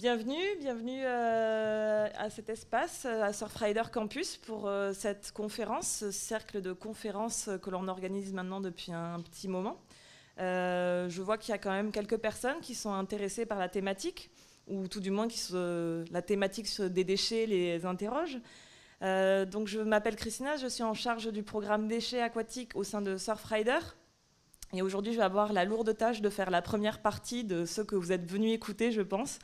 Bienvenue à cet espace, à Surfrider Campus, pour cette conférence, ce cercle de conférences que l'on organise maintenant depuis un petit moment. Je vois qu'il y a quand même quelques personnes qui sont intéressées par la thématique, ou tout du moins la thématique des déchets les interroge. Donc je m'appelle Christina, je suis en charge du programme déchets aquatiques au sein de Surfrider. Et aujourd'hui, je vais avoir la lourde tâche de faire la première partie de ceux que vous êtes venus écouter, je pense,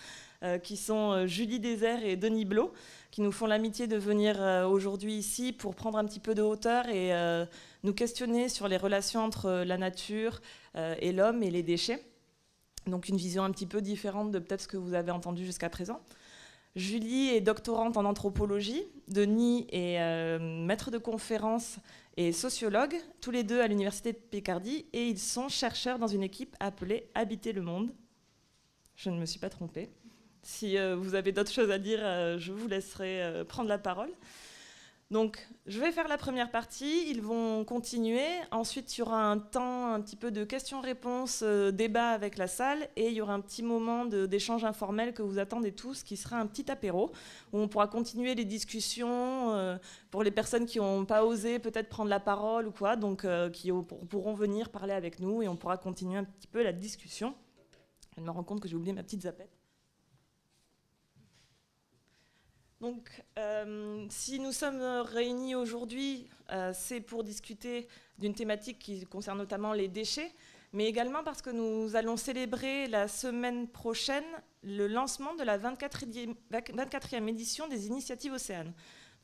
qui sont Julie Désert et Denis Blot, qui nous font l'amitié de venir aujourd'hui ici pour prendre un petit peu de hauteur et nous questionner sur les relations entre la nature et l'homme et les déchets. Donc une vision un petit peu différente de peut-être ce que vous avez entendu jusqu'à présent. Julie est doctorante en anthropologie, Denis est maître de conférence et sociologue, tous les deux à l'université de Picardie, et ils sont chercheurs dans une équipe appelée Habiter le monde. Je ne me suis pas trompée. Si vous avez d'autres choses à dire, je vous laisserai prendre la parole. Donc, je vais faire la première partie, ils vont continuer. Ensuite, il y aura un temps un petit peu de questions-réponses, débat avec la salle, et il y aura un petit moment d'échange informel que vous attendez tous, qui sera un petit apéro, où on pourra continuer les discussions pour les personnes qui n'ont pas osé peut-être prendre la parole ou quoi, donc qui pourront venir parler avec nous, et on pourra continuer un petit peu la discussion. Je me rends compte que j'ai oublié ma petite zapette. Donc, si nous sommes réunis aujourd'hui, c'est pour discuter d'une thématique qui concerne notamment les déchets, mais également parce que nous allons célébrer la semaine prochaine le lancement de la 24e édition des Initiatives Océanes.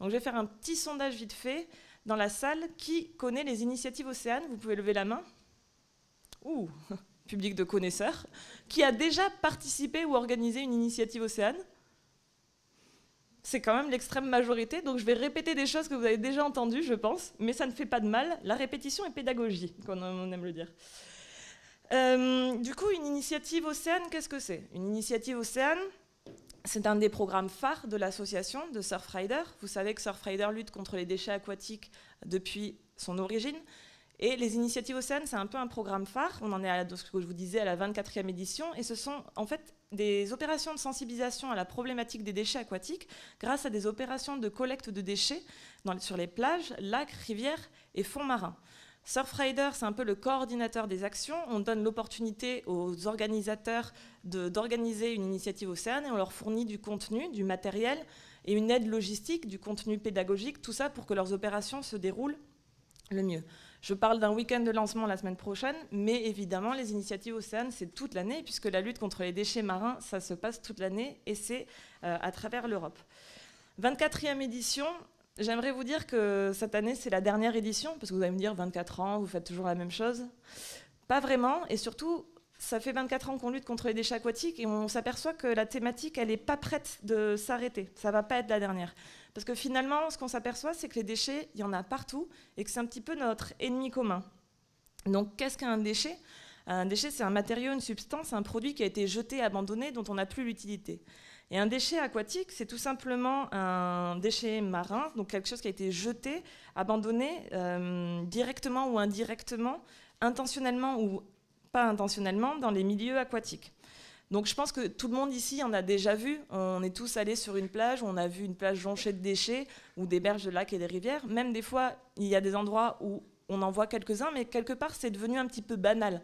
Donc, je vais faire un petit sondage vite fait dans la salle. Qui connaît les Initiatives Océanes? Vous pouvez lever la main. Ouh, public de connaisseurs. Qui a déjà participé ou organisé une initiative océane? C'est quand même l'extrême majorité, donc je vais répéter des choses que vous avez déjà entendues, je pense, mais ça ne fait pas de mal. La répétition est pédagogie, comme on aime le dire. Du coup, une initiative océane, qu'est-ce que c'est? Une initiative océane, c'est un des programmes phares de l'association de Surfrider. Vous savez que Surfrider lutte contre les déchets aquatiques depuis son origine. Et les initiatives océanes, c'est un peu un programme phare. On en est à ce que je vous disais, à la 24e édition. Et ce sont en fait des opérations de sensibilisation à la problématique des déchets aquatiques grâce à des opérations de collecte de déchets sur les plages, lacs, rivières et fonds marins. Surfrider, c'est un peu le coordinateur des actions. On donne l'opportunité aux organisateurs d'organiser une initiative océane et on leur fournit du contenu, du matériel et une aide logistique, du contenu pédagogique, tout ça pour que leurs opérations se déroulent le mieux. Je parle d'un week-end de lancement la semaine prochaine, mais évidemment, les initiatives océanes, c'est toute l'année, puisque la lutte contre les déchets marins, ça se passe toute l'année, et c'est à travers l'Europe. 24e édition, j'aimerais vous dire que cette année, c'est la dernière édition, parce que vous allez me dire, 24 ans, vous faites toujours la même chose. Pas vraiment, et surtout, ça fait 24 ans qu'on lutte contre les déchets aquatiques, et on s'aperçoit que la thématique, elle n'est pas prête de s'arrêter. Ça ne va pas être la dernière. Parce que finalement, ce qu'on s'aperçoit, c'est que les déchets, il y en a partout et que c'est un petit peu notre ennemi commun. Donc, qu'est-ce qu'un déchet? Un déchet, c'est un matériau, une substance, un produit qui a été jeté, abandonné, dont on n'a plus l'utilité. Et un déchet aquatique, c'est tout simplement un déchet marin, donc quelque chose qui a été jeté, abandonné, directement ou indirectement, intentionnellement ou pas intentionnellement, dans les milieux aquatiques. Donc je pense que tout le monde ici en a déjà vu. On est tous allés sur une plage où on a vu une plage jonchée de déchets ou des berges de lacs et des rivières. Même des fois, il y a des endroits où on en voit quelques-uns, mais quelque part, c'est devenu un petit peu banal.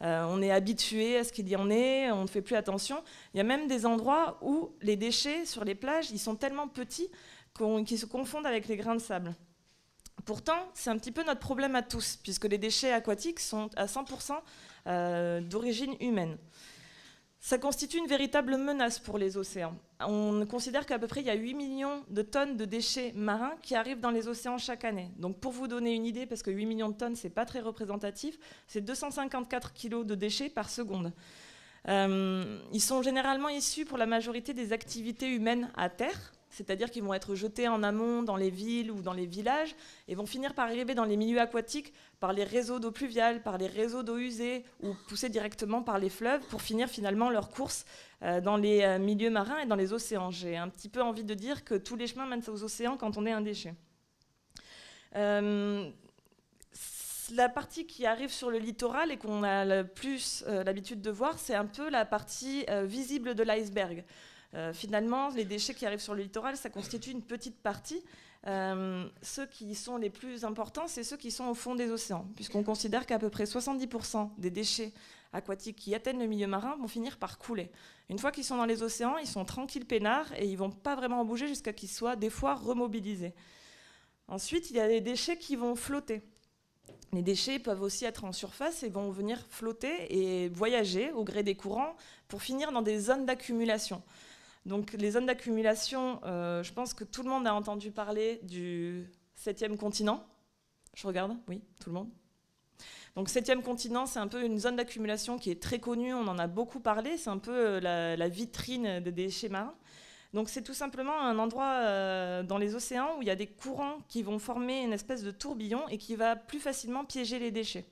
On est habitué à ce qu'il y en ait, on ne fait plus attention. Il y a même des endroits où les déchets sur les plages, ils sont tellement petits qu'ils se confondent avec les grains de sable. Pourtant, c'est un petit peu notre problème à tous, puisque les déchets aquatiques sont à 100% d'origine humaine. Ça constitue une véritable menace pour les océans. On considère qu'à peu près il y a 8 millions de tonnes de déchets marins qui arrivent dans les océans chaque année. Donc pour vous donner une idée, parce que 8 millions de tonnes, c'est pas très représentatif, c'est 254 kilos de déchets par seconde. Ils sont généralement issus pour la majorité des activités humaines à terre, c'est-à-dire qu'ils vont être jetés en amont dans les villes ou dans les villages et vont finir par arriver dans les milieux aquatiques par les réseaux d'eau pluviale, par les réseaux d'eau usée ou poussés directement par les fleuves pour finir finalement leur course dans les milieux marins et dans les océans. J'ai un petit peu envie de dire que tous les chemins mènent aux océans quand on est un déchet. La partie qui arrive sur le littoral et qu'on a le plus l'habitude de voir, c'est un peu la partie visible de l'iceberg. Finalement, les déchets qui arrivent sur le littoral, ça constitue une petite partie. Ceux qui sont les plus importants, c'est ceux qui sont au fond des océans, puisqu'on considère qu'à peu près 70% des déchets aquatiques qui atteignent le milieu marin vont finir par couler. Une fois qu'ils sont dans les océans, ils sont tranquilles peinards et ils ne vont pas vraiment bouger jusqu'à qu'ils soient des fois remobilisés. Ensuite, il y a les déchets qui vont flotter. Les déchets peuvent aussi être en surface et vont venir flotter et voyager au gré des courants pour finir dans des zones d'accumulation. Donc les zones d'accumulation, je pense que tout le monde a entendu parler du 7e continent. Je regarde, oui, tout le monde. Donc 7e continent, c'est un peu une zone d'accumulation qui est très connue, on en a beaucoup parlé, c'est un peu la vitrine des déchets marins. Donc c'est tout simplement un endroit dans les océans où il y a des courants qui vont former une espèce de tourbillon et qui va plus facilement piéger les déchets.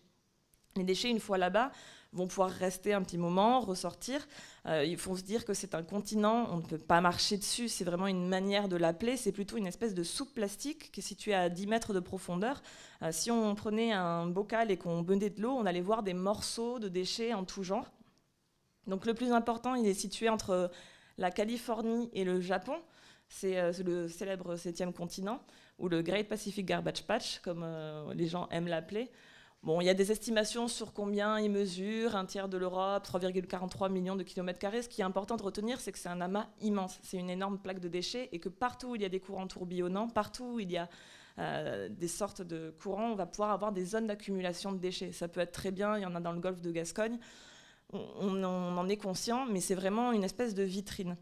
Les déchets, une fois là-bas, vont pouvoir rester un petit moment, ressortir. Il faut se dire que c'est un continent, on ne peut pas marcher dessus, c'est vraiment une manière de l'appeler, c'est plutôt une espèce de soupe plastique qui est située à 10 mètres de profondeur. Si on prenait un bocal et qu'on buvait de l'eau, on allait voir des morceaux de déchets en tout genre. Donc le plus important, il est situé entre la Californie et le Japon. C'est le célèbre 7e continent, ou le Great Pacific Garbage Patch, comme les gens aiment l'appeler. Bon, il y a des estimations sur combien il mesure, un tiers de l'Europe, 3,43 millions de kilomètres carrés. Ce qui est important de retenir, c'est que c'est un amas immense. C'est une énorme plaque de déchets et que partout où il y a des courants tourbillonnants, partout où il y a des sortes de courants, on va pouvoir avoir des zones d'accumulation de déchets. Ça peut être très bien, il y en a dans le golfe de Gascogne. On en est conscient, mais c'est vraiment une espèce de vitrine.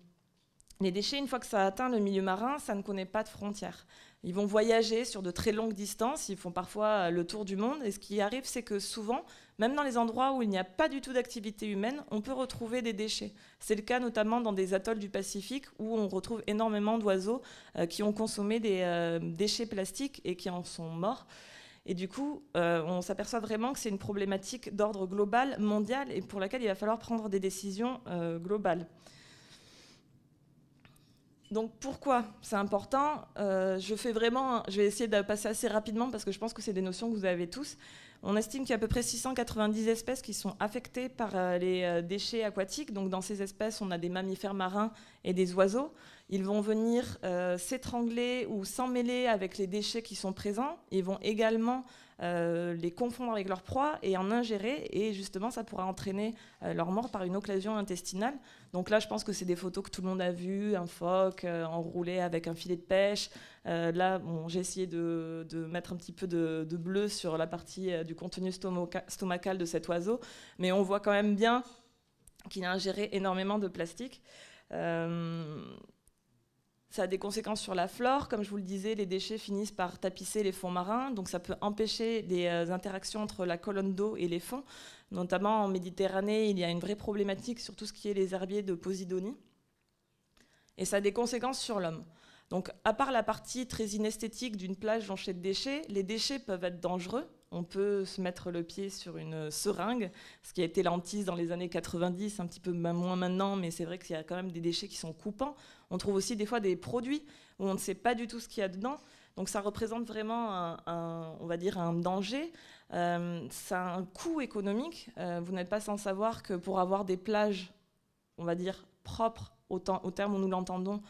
Les déchets, une fois que ça atteint le milieu marin, ça ne connaît pas de frontières. Ils vont voyager sur de très longues distances, ils font parfois le tour du monde. Et ce qui arrive, c'est que souvent, même dans les endroits où il n'y a pas du tout d'activité humaine, on peut retrouver des déchets. C'est le cas notamment dans des atolls du Pacifique où on retrouve énormément d'oiseaux qui ont consommé des déchets plastiques et qui en sont morts. Et du coup, on s'aperçoit vraiment que c'est une problématique d'ordre global, mondial, et pour laquelle il va falloir prendre des décisions globales. Donc pourquoi c'est important ? Je vais essayer de passer assez rapidement parce que je pense que c'est des notions que vous avez tous. On estime qu'il y a à peu près 690 espèces qui sont affectées par les déchets aquatiques. Donc dans ces espèces, on a des mammifères marins et des oiseaux. Ils vont venir s'étrangler ou s'emmêler avec les déchets qui sont présents. Ils vont également les confondre avec leur proie et en ingérer. Et justement, ça pourra entraîner leur mort par une occlusion intestinale. Donc là, je pense que c'est des photos que tout le monde a vues. Un phoque enroulé avec un filet de pêche. Là, bon, j'ai essayé de mettre un petit peu de bleu sur la partie du contenu stomacal de cet oiseau. Mais on voit quand même bien qu'il a ingéré énormément de plastique. Ça a des conséquences sur la flore. Comme je vous le disais, les déchets finissent par tapisser les fonds marins. Donc ça peut empêcher des interactions entre la colonne d'eau et les fonds. Notamment en Méditerranée, il y a une vraie problématique sur tout ce qui est les herbiers de Posidonie. Et ça a des conséquences sur l'homme. Donc à part la partie très inesthétique d'une plage jonchée de déchets, les déchets peuvent être dangereux. On peut se mettre le pied sur une seringue, ce qui a été l'hantise dans les années 90, un petit peu moins maintenant, mais c'est vrai qu'il y a quand même des déchets qui sont coupants. On trouve aussi des fois des produits où on ne sait pas du tout ce qu'il y a dedans. Donc ça représente vraiment on va dire un danger. Ça a un coût économique. Vous n'êtes pas sans savoir que pour avoir des plages, on va dire, propres au terme où nous l'entendons,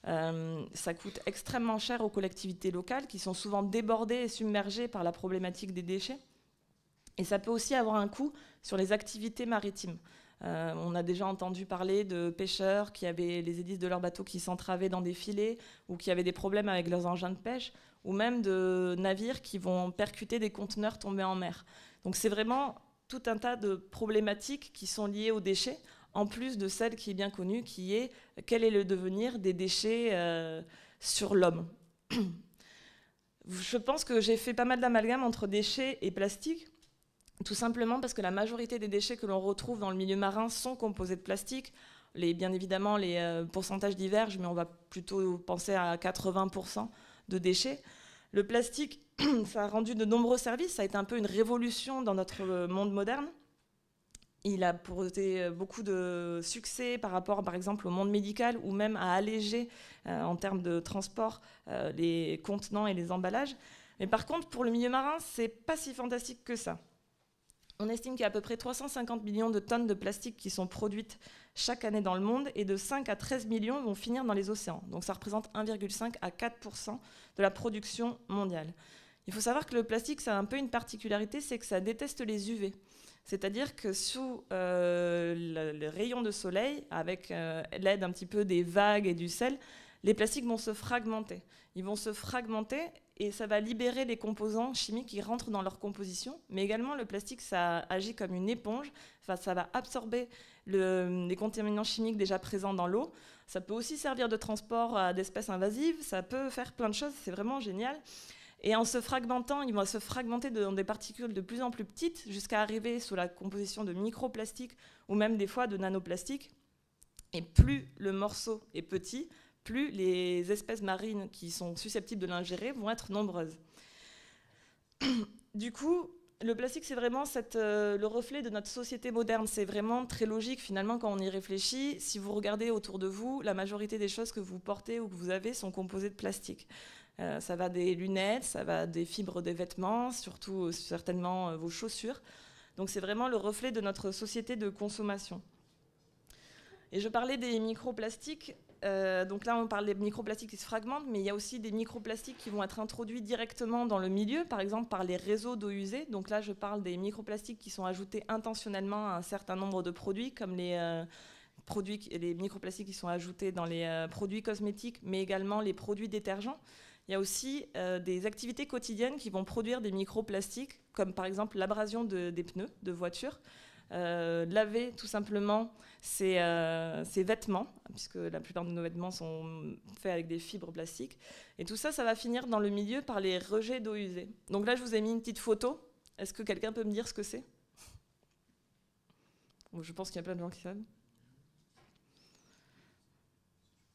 ça coûte extrêmement cher aux collectivités locales qui sont souvent débordées et submergées par la problématique des déchets. Et ça peut aussi avoir un coût sur les activités maritimes. On a déjà entendu parler de pêcheurs qui avaient les hélices de leurs bateaux qui s'entravaient dans des filets ou qui avaient des problèmes avec leurs engins de pêche, ou même de navires qui vont percuter des conteneurs tombés en mer. Donc c'est vraiment tout un tas de problématiques qui sont liées aux déchets, en plus de celle qui est bien connue, qui est quel est le devenir des déchets sur l'homme. Je pense que j'ai fait pas mal d'amalgame entre déchets et plastique, tout simplement parce que la majorité des déchets que l'on retrouve dans le milieu marin sont composés de plastique. Bien évidemment, les pourcentages divergent, mais on va plutôt penser à 80% de déchets. Le plastique, ça a rendu de nombreux services, ça a été un peu une révolution dans notre monde moderne. Il a porté beaucoup de succès par rapport, par exemple, au monde médical ou même à alléger, en termes de transport, les contenants et les emballages. Mais par contre, pour le milieu marin, c'est pas si fantastique que ça. On estime qu'il y a à peu près 350 millions de tonnes de plastique qui sont produites chaque année dans le monde et de 5 à 13 millions vont finir dans les océans. Donc ça représente 1,5 à 4% de la production mondiale. Il faut savoir que le plastique, ça a un peu une particularité, c'est que ça déteste les UV. C'est-à-dire que sous les rayons de soleil, avec l'aide un petit peu des vagues et du sel, les plastiques vont se fragmenter. Ils vont se fragmenter et ça va libérer les composants chimiques qui rentrent dans leur composition. Mais également, le plastique, ça agit comme une éponge. Enfin, ça va absorber les contaminants chimiques déjà présents dans l'eau. Ça peut aussi servir de transport à d'espèces invasives. Ça peut faire plein de choses. C'est vraiment génial. Et en se fragmentant, il va se fragmenter dans des particules de plus en plus petites jusqu'à arriver sous la composition de microplastiques ou même des fois de nanoplastiques. Et plus le morceau est petit, plus les espèces marines qui sont susceptibles de l'ingérer vont être nombreuses. Du coup, le plastique, c'est vraiment le reflet de notre société moderne. C'est vraiment très logique, finalement, quand on y réfléchit. Si vous regardez autour de vous, la majorité des choses que vous portez ou que vous avez sont composées de plastique. Ça va des lunettes, ça va des fibres des vêtements, surtout certainement vos chaussures. Donc c'est vraiment le reflet de notre société de consommation. Et je parlais des microplastiques. Donc là, on parle des microplastiques qui se fragmentent, mais il y a aussi des microplastiques qui vont être introduits directement dans le milieu, par exemple par les réseaux d'eau usée. Donc là, je parle des microplastiques qui sont ajoutés intentionnellement à un certain nombre de produits, comme les microplastiques qui sont ajoutés dans les produits cosmétiques, mais également les produits détergents. Il y a aussi des activités quotidiennes qui vont produire des microplastiques, comme par exemple l'abrasion des pneus de voitures. Laver tout simplement ses vêtements, puisque la plupart de nos vêtements sont faits avec des fibres plastiques. Et tout ça, ça va finir dans le milieu par les rejets d'eau usée. Donc là, je vous ai mis une petite photo. Est-ce que quelqu'un peut me dire ce que c'est ? Je pense qu'il y a plein de gens qui savent.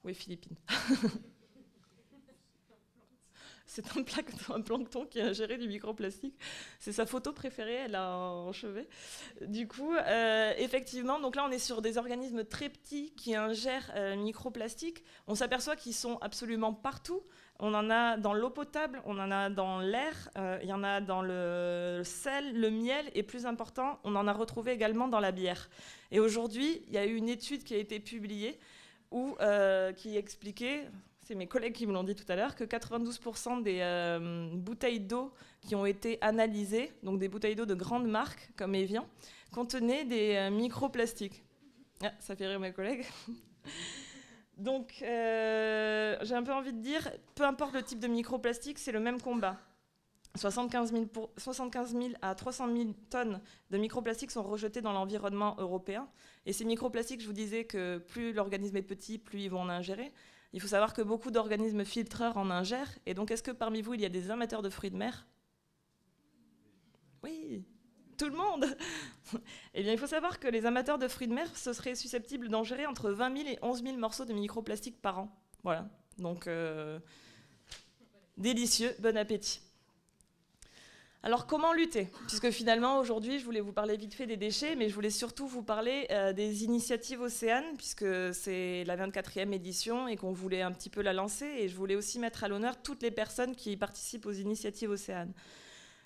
Oui, Philippines. C'est un plancton qui a ingéré du microplastique. C'est sa photo préférée, elle a en chevet. Du coup, effectivement, donc là, on est sur des organismes très petits qui ingèrent microplastique. On s'aperçoit qu'ils sont absolument partout. On en a dans l'eau potable, on en a dans l'air, il y en a dans le sel, le miel, et plus important, on en a retrouvé également dans la bière. Et aujourd'hui, il y a eu une étude qui a été publiée qui expliquait... C'est mes collègues qui me l'ont dit tout à l'heure, que 92% des bouteilles d'eau qui ont été analysées, donc des bouteilles d'eau de grandes marques comme Evian, contenaient des microplastiques. Ah, ça fait rire mes collègues. Donc, j'ai un peu envie de dire, peu importe le type de microplastique, c'est le même combat. 75 000 à 300 000 tonnes de microplastiques sont rejetées dans l'environnement européen. Et ces microplastiques, je vous disais que plus l'organisme est petit, plus ils vont en ingérer. Il faut savoir que beaucoup d'organismes filtreurs en ingèrent. Et donc, est-ce que parmi vous, il y a des amateurs de fruits de mer ? Oui, tout le monde. Eh bien, il faut savoir que les amateurs de fruits de mer, ce seraient susceptibles d'ingérer entre 20 000 et 11 000 morceaux de microplastiques par an. Voilà. Donc, délicieux, bon appétit. Alors, comment lutter ? Puisque finalement, aujourd'hui, je voulais vous parler vite fait des déchets, mais je voulais surtout vous parler des initiatives Océane, puisque c'est la 24e édition et qu'on voulait un petit peu la lancer. Et je voulais aussi mettre à l'honneur toutes les personnes qui participent aux initiatives Océane.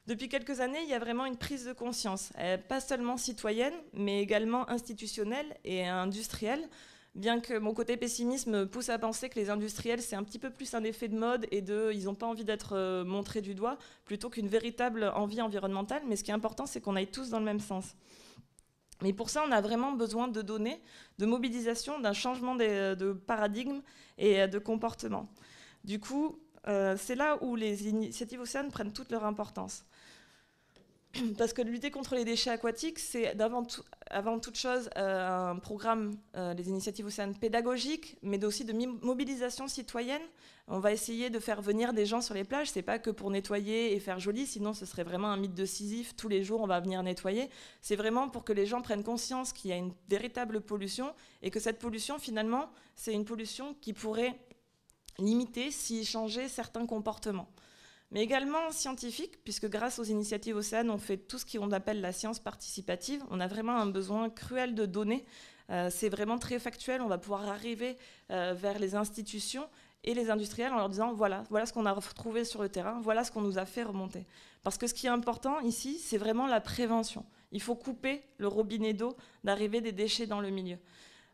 Depuis quelques années, il y a vraiment une prise de conscience, pas seulement citoyenne, mais également institutionnelle et industrielle. Bien que mon côté pessimiste me pousse à penser que les industriels, c'est un petit peu plus un effet de mode et ils n'ont pas envie d'être montrés du doigt, plutôt qu'une véritable envie environnementale. Mais ce qui est important, c'est qu'on aille tous dans le même sens. Mais pour ça, on a vraiment besoin de données, de mobilisation, d'un changement de paradigme et de comportement. Du coup, c'est là où les initiatives Océane prennent toute leur importance. Parce que lutter contre les déchets aquatiques, c'est avant toute chose un programme, les initiatives Océane pédagogiques, mais aussi de mobilisation citoyenne. On va essayer de faire venir des gens sur les plages. C'est pas que pour nettoyer et faire joli, sinon ce serait vraiment un mythe de Sisyphe. Tous les jours, on va venir nettoyer. C'est vraiment pour que les gens prennent conscience qu'il y a une véritable pollution et que cette pollution, finalement, c'est une pollution qui pourrait limiter s'ils changeaient certains comportements. Mais également scientifique, puisque grâce aux initiatives Océane, on fait tout ce qu'on appelle la science participative. On a vraiment un besoin cruel de données. C'est vraiment très factuel. On va pouvoir arriver vers les institutions et les industriels en leur disant voilà ce qu'on a retrouvé sur le terrain, voilà ce qu'on nous a fait remonter. Parce que ce qui est important ici, c'est vraiment la prévention. il faut couper le robinet d'eau d'arrivée des déchets dans le milieu.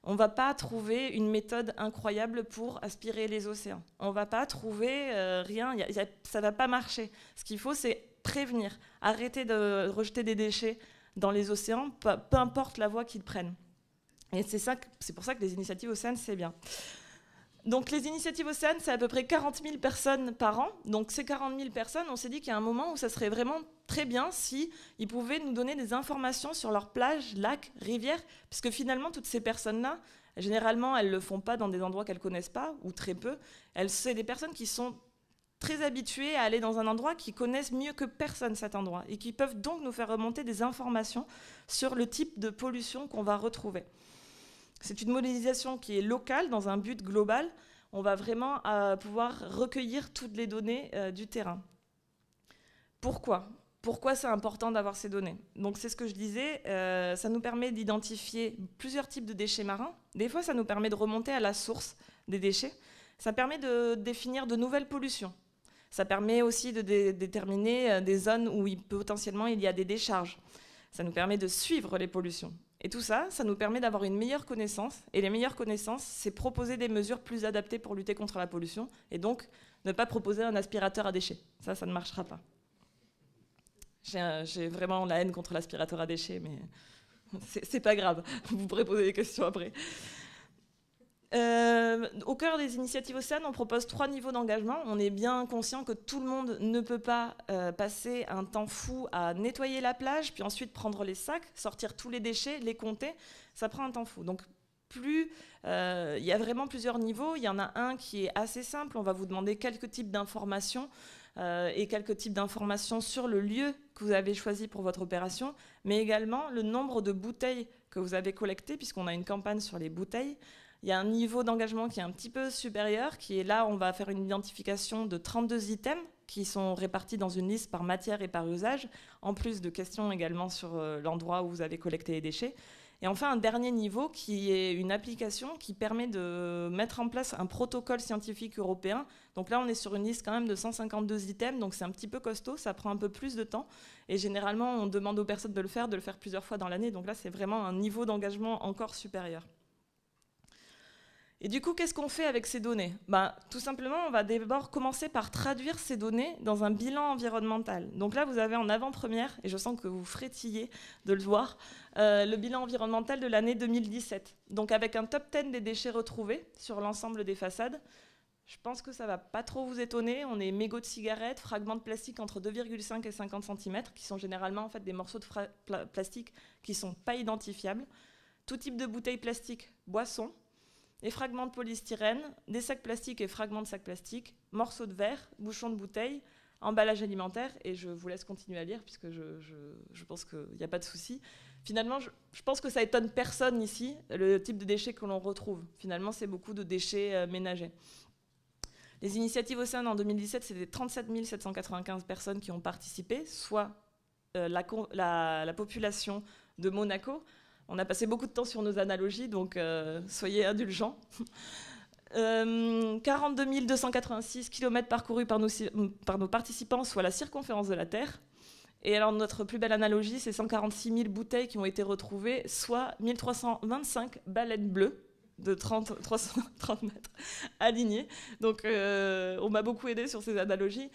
On ne va pas trouver une méthode incroyable pour aspirer les océans. On ne va pas trouver rien, ça ne va pas marcher. Ce qu'il faut, c'est prévenir, arrêter de rejeter des déchets dans les océans, peu importe la voie qu'ils prennent. Et c'est pour ça que les initiatives océanes, c'est bien. Donc les initiatives océanes, c'est à peu près 40 000 personnes par an. Donc ces 40 000 personnes, on s'est dit qu'il y a un moment où ça serait vraiment très bien s'ils pouvaient nous donner des informations sur leurs plages, lacs, rivières, puisque finalement, toutes ces personnes-là, généralement, elles ne le font pas dans des endroits qu'elles ne connaissent pas, ou très peu. C'est des personnes qui sont très habituées à aller dans un endroit, qui connaissent mieux que personne cet endroit, et qui peuvent donc nous faire remonter des informations sur le type de pollution qu'on va retrouver. C'est une modélisation qui est locale, dans un but global. On va vraiment pouvoir recueillir toutes les données du terrain. Pourquoi c'est important d'avoir ces données? Donc c'est ce que je disais, ça nous permet d'identifier plusieurs types de déchets marins. Des fois, ça nous permet de remonter à la source des déchets. Ça permet de définir de nouvelles pollutions. Ça permet aussi de déterminer des zones où potentiellement il y a des décharges. Ça nous permet de suivre les pollutions. Et tout ça, ça nous permet d'avoir une meilleure connaissance. Et les meilleures connaissances, c'est proposer des mesures plus adaptées pour lutter contre la pollution. Et donc, ne pas proposer un aspirateur à déchets. Ça ne marchera pas. J'ai vraiment la haine contre l'aspirateur à déchets, mais c'est pas grave. Vous pourrez poser des questions après. Au cœur des initiatives océanes, on propose 3 niveaux d'engagement. On est bien conscient que tout le monde ne peut pas passer un temps fou à nettoyer la plage, puis ensuite prendre les sacs, sortir tous les déchets, les compter. Ça prend un temps fou. Donc, il y a vraiment plusieurs niveaux. Il y en a un qui est assez simple. On va vous demander quelques types d'informations et quelques types d'informations sur le lieu que vous avez choisi pour votre opération, mais également le nombre de bouteilles que vous avez collectées, puisqu'on a une campagne sur les bouteilles. Il y a un niveau d'engagement qui est un petit peu supérieur, qui est là, on va faire une identification de 32 items qui sont répartis dans une liste par matière et par usage, en plus de questions également sur l'endroit où vous avez collecté les déchets. Et enfin, un dernier niveau qui est une application qui permet de mettre en place un protocole scientifique européen. Donc là, on est sur une liste quand même de 152 items, donc c'est un petit peu costaud, ça prend un peu plus de temps. Et généralement, on demande aux personnes de le faire plusieurs fois dans l'année. Donc là, c'est vraiment un niveau d'engagement encore supérieur. Et du coup, qu'est-ce qu'on fait avec ces données? Tout simplement, on va d'abord commencer par traduire ces données dans un bilan environnemental. Donc là, vous avez en avant-première, et je sens que vous frétillez de le voir, le bilan environnemental de l'année 2017. Donc avec un top 10 des déchets retrouvés sur l'ensemble des façades. Je pense que ça ne va pas trop vous étonner. On est mégots de cigarettes, fragments de plastique entre 2,5 et 50 cm, qui sont généralement en fait, des morceaux de plastique qui ne sont pas identifiables. Tout type de bouteilles plastiques, boissons, des fragments de polystyrène, des sacs plastiques et fragments de sacs plastiques, morceaux de verre, bouchons de bouteilles, emballage alimentaire, et je vous laisse continuer à lire puisque je pense qu'il n'y a pas de souci. Finalement, je pense que ça étonne personne ici, le type de déchets que l'on retrouve. Finalement, c'est beaucoup de déchets ménagers. Les initiatives océanes en 2017, c'était 37 795 personnes qui ont participé, soit la population de Monaco. On a passé beaucoup de temps sur nos analogies, donc soyez indulgents. 42 286 km parcourus par nos participants, soit la circonférence de la Terre. Et alors notre plus belle analogie, c'est 146 000 bouteilles qui ont été retrouvées, soit 1325 baleines bleues de 330 mètres alignées. Donc on m'a beaucoup aidé sur ces analogies.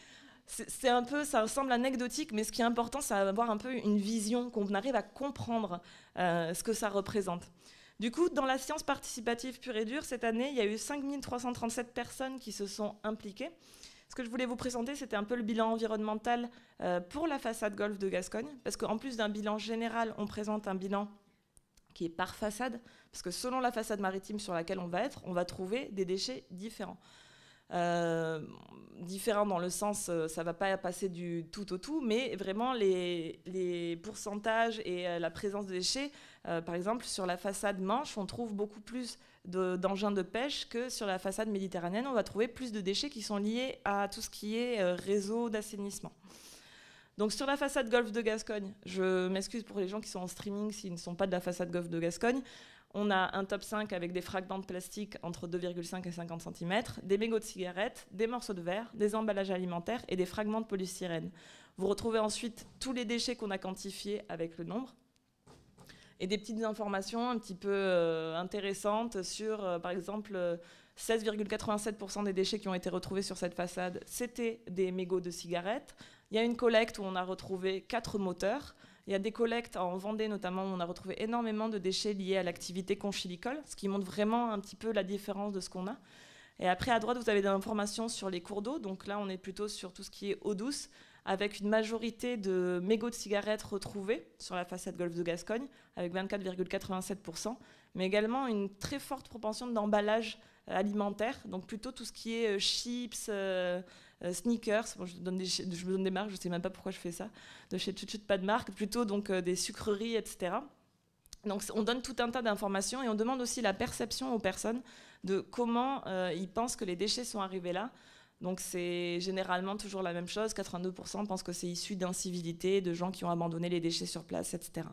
C'est un peu, ça semble anecdotique, mais ce qui est important, c'est d'avoir un peu une vision, qu'on arrive à comprendre ce que ça représente. Du coup, dans la science participative pure et dure, cette année, il y a eu 5 337 personnes qui se sont impliquées. Ce que je voulais vous présenter, c'était un peu le bilan environnemental pour la façade Golfe de Gascogne, parce qu'en plus d'un bilan général, on présente un bilan qui est par façade, parce que selon la façade maritime sur laquelle on va être, on va trouver des déchets différents. Différents dans le sens, ça ne va pas passer du tout au tout, mais vraiment les pourcentages et la présence de déchets, par exemple sur la façade Manche, on trouve beaucoup plus d'engins de pêche que sur la façade méditerranéenne, on va trouver plus de déchets qui sont liés à tout ce qui est réseau d'assainissement. Donc sur la façade Golfe de Gascogne, je m'excuse pour les gens qui sont en streaming s'ils ne sont pas de la façade Golfe de Gascogne, on a un top 5 avec des fragments de plastique entre 2,5 et 50 cm, des mégots de cigarettes, des morceaux de verre, des emballages alimentaires et des fragments de polystyrène. Vous retrouvez ensuite tous les déchets qu'on a quantifiés avec le nombre. et des petites informations un petit peu intéressantes sur, par exemple, 16,87% des déchets qui ont été retrouvés sur cette façade, c'était des mégots de cigarettes. Il y a une collecte où on a retrouvé 4 moteurs. Il y a des collectes en Vendée notamment où on a retrouvé énormément de déchets liés à l'activité conchilicole, ce qui montre vraiment un petit peu la différence de ce qu'on a. Et après, à droite, vous avez des informations sur les cours d'eau. Donc là, on est plutôt sur tout ce qui est eau douce, avec une majorité de mégots de cigarettes retrouvés sur la façade Golfe de Gascogne, avec 24,87%, mais également une très forte propension d'emballage alimentaire, donc plutôt tout ce qui est chips, sneakers, bon, je me donne des marques, je ne sais même pas pourquoi je fais ça, de chez Chut Chut, pas de marque, plutôt donc, des sucreries, etc. Donc on donne tout un tas d'informations et on demande aussi la perception aux personnes de comment ils pensent que les déchets sont arrivés là. Donc c'est généralement toujours la même chose, 82% pensent que c'est issu d'incivilités, de gens qui ont abandonné les déchets sur place, etc.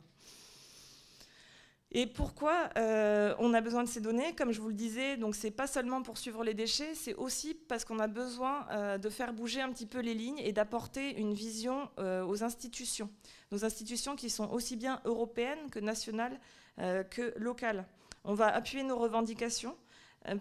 Et pourquoi on a besoin de ces données? Comme je vous le disais, donc c'est pas seulement pour suivre les déchets, c'est aussi parce qu'on a besoin de faire bouger un petit peu les lignes et d'apporter une vision aux institutions. Nos institutions qui sont aussi bien européennes que nationales que locales. On va appuyer nos revendications.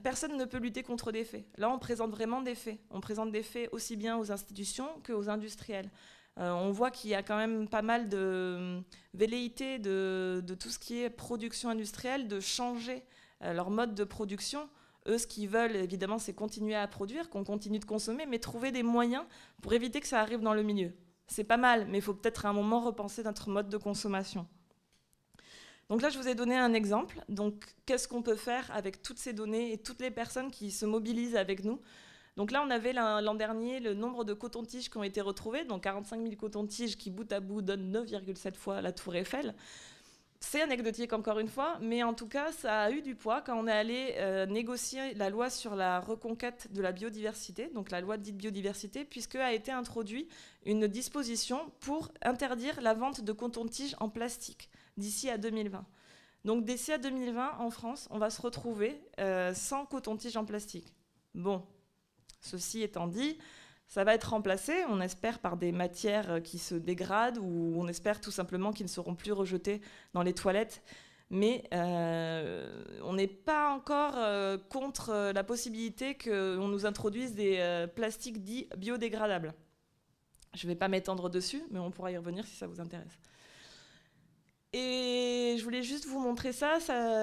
Personne ne peut lutter contre des faits. Là, on présente vraiment des faits. On présente des faits aussi bien aux institutions qu'aux industriels. On voit qu'il y a quand même pas mal de velléité de tout ce qui est production industrielle, de changer leur mode de production. Eux, ce qu'ils veulent, évidemment, c'est continuer à produire, qu'on continue de consommer, mais trouver des moyens pour éviter que ça arrive dans le milieu. C'est pas mal, mais il faut peut-être à un moment repenser notre mode de consommation. Donc là, je vous ai donné un exemple. Donc, qu'est-ce qu'on peut faire avec toutes ces données et toutes les personnes qui se mobilisent avec nous? Donc là, on avait l'an dernier le nombre de cotons-tiges qui ont été retrouvés, donc 45 000 cotons-tiges qui, bout à bout, donnent 9,7 fois la tour Eiffel. C'est anecdotique encore une fois, mais en tout cas, ça a eu du poids quand on est allé négocier la loi sur la reconquête de la biodiversité, donc la loi dite biodiversité, puisque a été introduite une disposition pour interdire la vente de coton-tiges en plastique d'ici à 2020. Donc d'ici à 2020, en France, on va se retrouver sans coton-tiges en plastique. Bon. Ceci étant dit, ça va être remplacé, on espère, par des matières qui se dégradent ou on espère tout simplement qu'ils ne seront plus rejetés dans les toilettes. Mais on n'est pas encore contre la possibilité qu'on nous introduise des plastiques dits biodégradables. Je ne vais pas m'étendre dessus, mais on pourra y revenir si ça vous intéresse. Et je voulais juste vous montrer ça.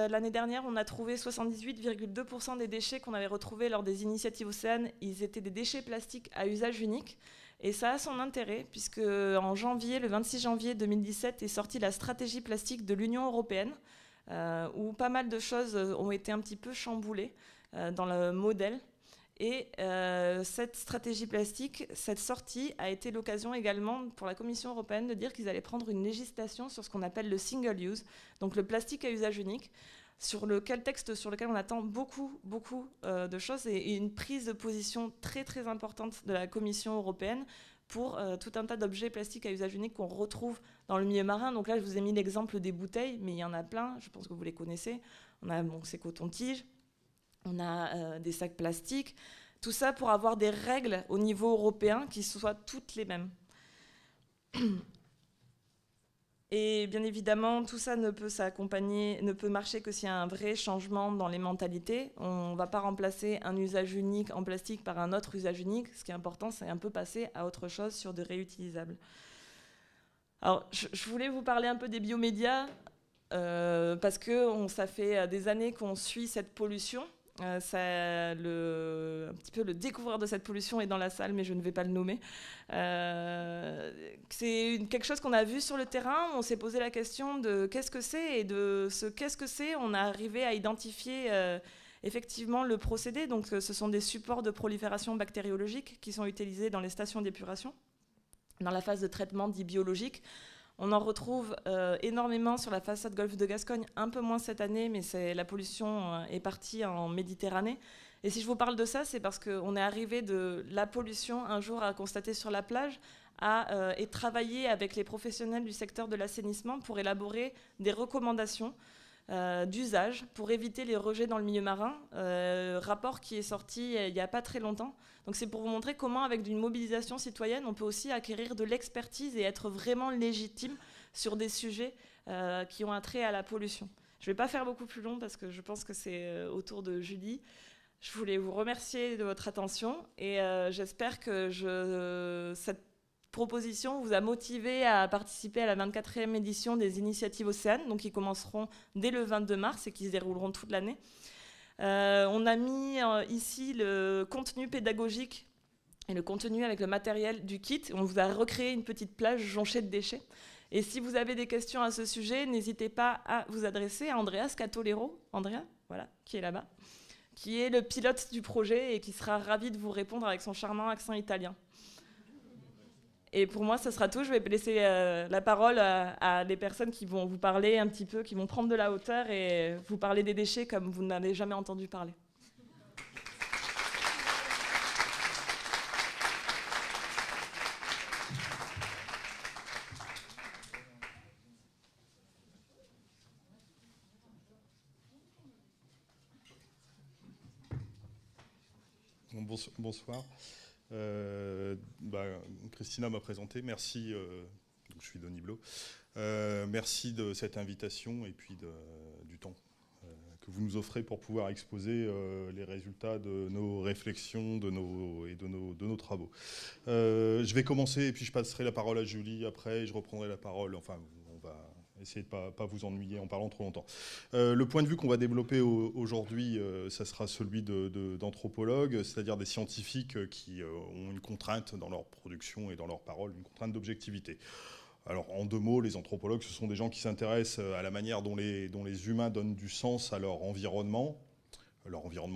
L'année dernière, on a trouvé 78,2% des déchets qu'on avait retrouvés lors des initiatives océanes. Ils étaient des déchets plastiques à usage unique. Et ça a son intérêt, puisque en janvier, le 26 janvier 2017, est sortie la stratégie plastique de l'Union européenne, où pas mal de choses ont été un petit peu chamboulées dans le modèle. Et cette stratégie plastique, cette sortie a été l'occasion également pour la Commission européenne de dire qu'ils allaient prendre une législation sur ce qu'on appelle le single use, donc le plastique à usage unique, sur lequel on attend beaucoup de choses et une prise de position très très importante de la Commission européenne pour tout un tas d'objets plastiques à usage unique qu'on retrouve dans le milieu marin. Donc là, je vous ai mis l'exemple des bouteilles, mais il y en a plein, je pense que vous les connaissez. On a ces cotons-tiges. On a des sacs plastiques, tout ça pour avoir des règles au niveau européen qui soient toutes les mêmes. Et bien évidemment, tout ça ne peut marcher que s'il y a un vrai changement dans les mentalités. On ne va pas remplacer un usage unique en plastique par un autre usage unique. Ce qui est important, c'est un peu passer à autre chose sur de réutilisables. Alors, je voulais vous parler un peu des biomédias, parce que ça fait des années qu'on suit cette pollution. Un petit peu le découvreur de cette pollution est dans la salle, mais je ne vais pas le nommer. C'est quelque chose qu'on a vu sur le terrain. On s'est posé la question de qu'est-ce que c'est, et de ce qu'est-ce que c'est, on a arrivé à identifier effectivement le procédé. Donc, ce sont des supports de prolifération bactériologique qui sont utilisés dans les stations d'épuration, dans la phase de traitement dit biologique. On en retrouve énormément sur la façade Golfe de Gascogne, un peu moins cette année, mais la pollution est partie en Méditerranée. Et si je vous parle de ça, c'est parce qu'on est arrivé de la pollution un jour à constater sur la plage et travailler avec les professionnels du secteur de l'assainissement pour élaborer des recommandations d'usage pour éviter les rejets dans le milieu marin, rapport qui est sorti il n'y a pas très longtemps. Donc c'est pour vous montrer comment, avec une mobilisation citoyenne, on peut aussi acquérir de l'expertise et être vraiment légitime sur des sujets qui ont un trait à la pollution. Je ne vais pas faire beaucoup plus long parce que je pense que c'est au tour de Julie. Je voulais vous remercier de votre attention et j'espère que cette proposition vous a motivé à participer à la 24e édition des initiatives Océanes, donc qui commenceront dès le 22 mars et qui se dérouleront toute l'année. On a mis ici le contenu pédagogique et le contenu avec le matériel du kit. On vous a recréé une petite plage jonchée de déchets. Et si vous avez des questions à ce sujet, n'hésitez pas à vous adresser à Andrea Scatolero, Andrea, voilà, qui est là-bas, qui est le pilote du projet et qui sera ravi de vous répondre avec son charmant accent italien. Et pour moi, ce sera tout. Je vais laisser la parole à des personnes qui vont vous parler un petit peu, qui vont prendre de la hauteur et vous parler des déchets comme vous n'avez jamais entendu parler. Bonsoir. Christina m'a présenté. Merci. Je suis Denis Blot. Merci de cette invitation et puis du temps que vous nous offrez pour pouvoir exposer les résultats de nos réflexions de nos travaux. Je vais commencer et puis je passerai la parole à Julie après et je reprendrai la parole. Enfin, on va essayer de ne pas vous ennuyer en parlant trop longtemps. Le point de vue qu'on va développer aujourd'hui, ça sera celui d'anthropologues, c'est-à-dire des scientifiques qui ont une contrainte dans leur production et dans leur parole, une contrainte d'objectivité. Alors, en deux mots, les anthropologues, ce sont des gens qui s'intéressent à la manière dont les humains donnent du sens à leur environnement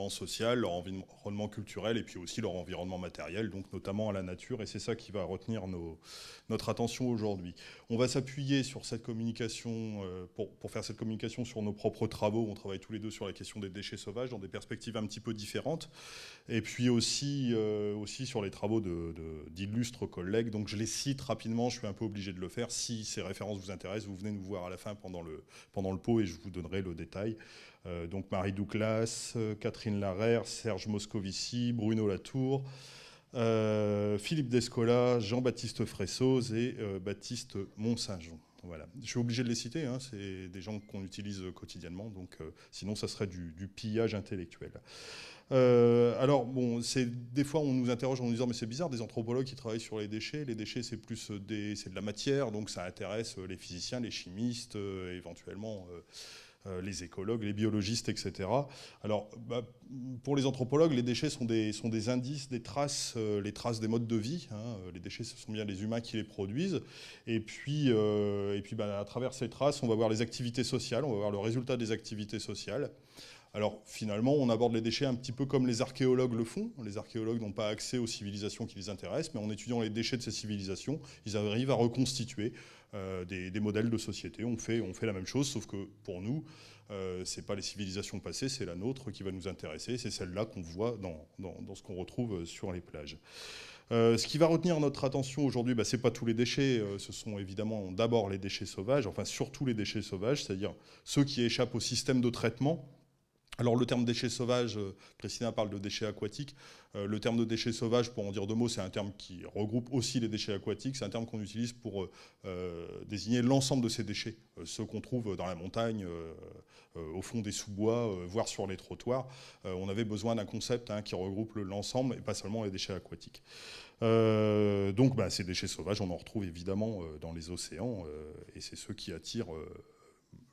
social, leur environnement culturel et puis aussi leur environnement matériel, donc notamment à la nature, et c'est ça qui va retenir notre attention aujourd'hui. On va s'appuyer sur cette communication, pour faire cette communication sur nos propres travaux. On travaille tous les deux sur la question des déchets sauvages dans des perspectives un petit peu différentes, et puis aussi sur les travaux d'illustres collègues. Donc je les cite rapidement, je suis un peu obligé de le faire. Si ces références vous intéressent, vous venez nous voir à la fin pendant le pot et je vous donnerai le détail. Donc Marie Douglas, Catherine Larère, Serge Moscovici, Bruno Latour, Philippe Descola, Jean-Baptiste Fressoz et Baptiste Mont-Saint-Jean. Voilà. Je suis obligé de les citer, hein, c'est des gens qu'on utilise quotidiennement, donc sinon ça serait du pillage intellectuel. Alors, bon, des fois on nous interroge en nous disant mais c'est bizarre, des anthropologues qui travaillent sur les déchets c'est plus c'est de la matière, donc ça intéresse les physiciens, les chimistes, éventuellement les écologues, les biologistes, etc. Alors, pour les anthropologues, les déchets sont des indices, des traces, les traces des modes de vie. Hein. Les déchets, ce sont bien les humains qui les produisent. Et puis à travers ces traces, on va voir les activités sociales, on va voir le résultat des activités sociales. Alors finalement, on aborde les déchets un petit peu comme les archéologues le font. Les archéologues n'ont pas accès aux civilisations qui les intéressent, mais en étudiant les déchets de ces civilisations, ils arrivent à reconstituer des modèles de société. On fait la même chose, sauf que pour nous, c'est pas les civilisations passées, c'est la nôtre qui va nous intéresser. C'est celle-là qu'on voit dans ce qu'on retrouve sur les plages. Ce qui va retenir notre attention aujourd'hui, c'est pas tous les déchets, ce sont évidemment d'abord les déchets sauvages, enfin surtout les déchets sauvages, c'est-à-dire ceux qui échappent au système de traitement. Alors le terme déchets sauvages, Christina parle de déchets aquatiques. Le terme de déchets sauvages, pour en dire deux mots, c'est un terme qui regroupe aussi les déchets aquatiques. C'est un terme qu'on utilise pour désigner l'ensemble de ces déchets, ceux qu'on trouve dans la montagne, au fond des sous-bois, voire sur les trottoirs. On avait besoin d'un concept qui regroupe l'ensemble et pas seulement les déchets aquatiques. Donc ces déchets sauvages, on en retrouve évidemment dans les océans et c'est ceux qui attirent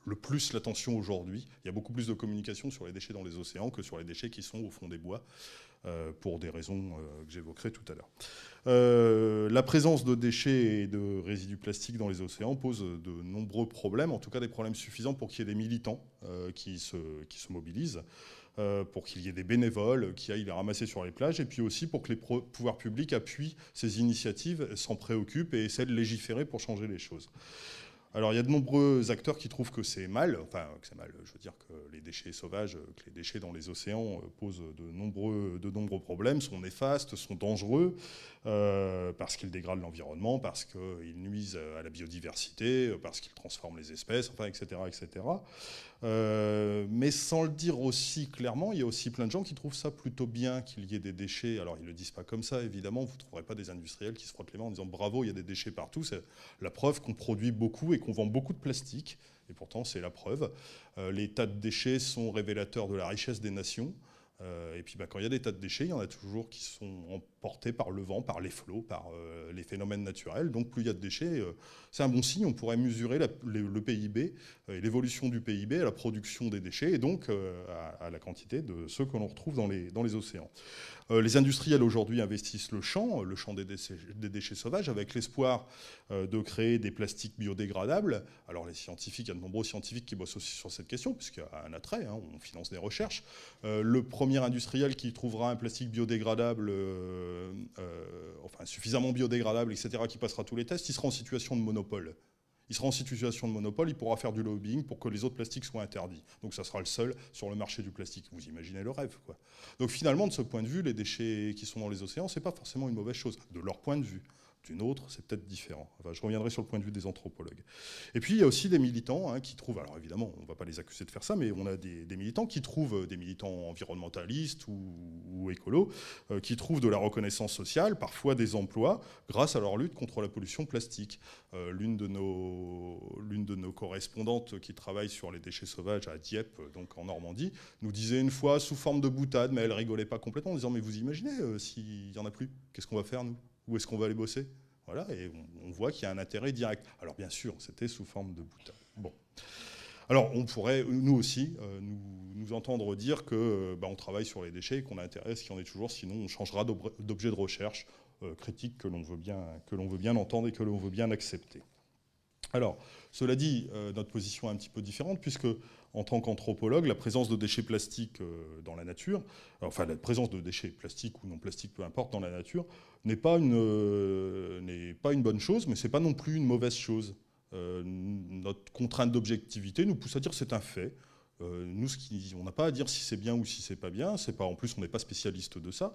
le plus l'attention aujourd'hui. Il y a beaucoup plus de communication sur les déchets dans les océans que sur les déchets qui sont au fond des bois, pour des raisons que j'évoquerai tout à l'heure. La présence de déchets et de résidus plastiques dans les océans pose de nombreux problèmes, en tout cas des problèmes suffisants pour qu'il y ait des militants qui se mobilisent, pour qu'il y ait des bénévoles qui aillent les ramasser sur les plages, et puis aussi pour que les pouvoirs publics appuient ces initiatives, s'en préoccupent et essaient de légiférer pour changer les choses. Alors il y a de nombreux acteurs qui trouvent que c'est mal, je veux dire que les déchets sauvages, que les déchets dans les océans posent de nombreux problèmes, sont néfastes, sont dangereux, parce qu'ils dégradent l'environnement, parce qu'ils nuisent à la biodiversité, parce qu'ils transforment les espèces, etc., etc. Mais sans le dire aussi clairement, il y a aussi plein de gens qui trouvent ça plutôt bien qu'il y ait des déchets. Alors ils ne le disent pas comme ça, évidemment, vous ne trouverez pas des industriels qui se frottent les mains en disant bravo, il y a des déchets partout. C'est la preuve qu'on produit beaucoup et qu'on vend beaucoup de plastique, et pourtant c'est la preuve. Les tas de déchets sont révélateurs de la richesse des nations. Et puis quand il y a des tas de déchets, il y en a toujours qui sont emportés par le vent, par les flots, par les phénomènes naturels. Donc plus il y a de déchets, c'est un bon signe. On pourrait mesurer le PIB et l'évolution du PIB à la production des déchets et donc à la quantité de ceux que l'on retrouve dans les océans. Les industriels aujourd'hui investissent le champ des déchets sauvages, avec l'espoir de créer des plastiques biodégradables. Alors les scientifiques, il y a de nombreux scientifiques qui bossent aussi sur cette question, puisqu'il y a un attrait, hein, on finance des recherches. Le premier industriel qui trouvera un plastique biodégradable, enfin suffisamment biodégradable, etc., qui passera tous les tests, il sera en situation de monopole. Il sera en situation de monopole, il pourra faire du lobbying pour que les autres plastiques soient interdits. Donc ça sera le seul sur le marché du plastique. Vous imaginez le rêve, quoi. Donc finalement, de ce point de vue, les déchets qui sont dans les océans, c'est pas forcément une mauvaise chose, de leur point de vue. D'une autre, c'est peut-être différent. Enfin, je reviendrai sur le point de vue des anthropologues. Et puis, il y a aussi des militants qui trouvent, alors évidemment, on ne va pas les accuser de faire ça, mais on a des militants qui trouvent, des militants environnementalistes ou écolos, qui trouvent de la reconnaissance sociale, parfois des emplois, grâce à leur lutte contre la pollution plastique. L'une de nos correspondantes qui travaille sur les déchets sauvages à Dieppe, donc en Normandie, nous disait une fois, sous forme de boutade, mais elle rigolait pas complètement, en disant « Mais vous imaginez, s'il n'y en a plus, qu'est-ce qu'on va faire, nous ? Où est-ce qu'on va aller bosser ?» Voilà, et on voit qu'il y a un intérêt direct. Alors bien sûr, c'était sous forme de boutade. Bon. Alors on pourrait, nous aussi, nous entendre dire que on travaille sur les déchets et qu'on a intérêt à ce qu'il y en ait toujours, sinon on changera d'objet de recherche critique que l'on veut bien entendre et que l'on veut bien accepter. Alors, cela dit, notre position est un petit peu différente, puisque en tant qu'anthropologue, la présence de déchets plastiques dans la nature, enfin la présence de déchets plastiques ou non plastiques, peu importe, dans la nature, n'est pas une bonne chose, mais ce n'est pas non plus une mauvaise chose. Notre contrainte d'objectivité nous pousse à dire que c'est un fait. Nous, on n'a pas à dire si c'est bien ou si c'est pas bien. En plus, on n'est pas spécialiste de ça.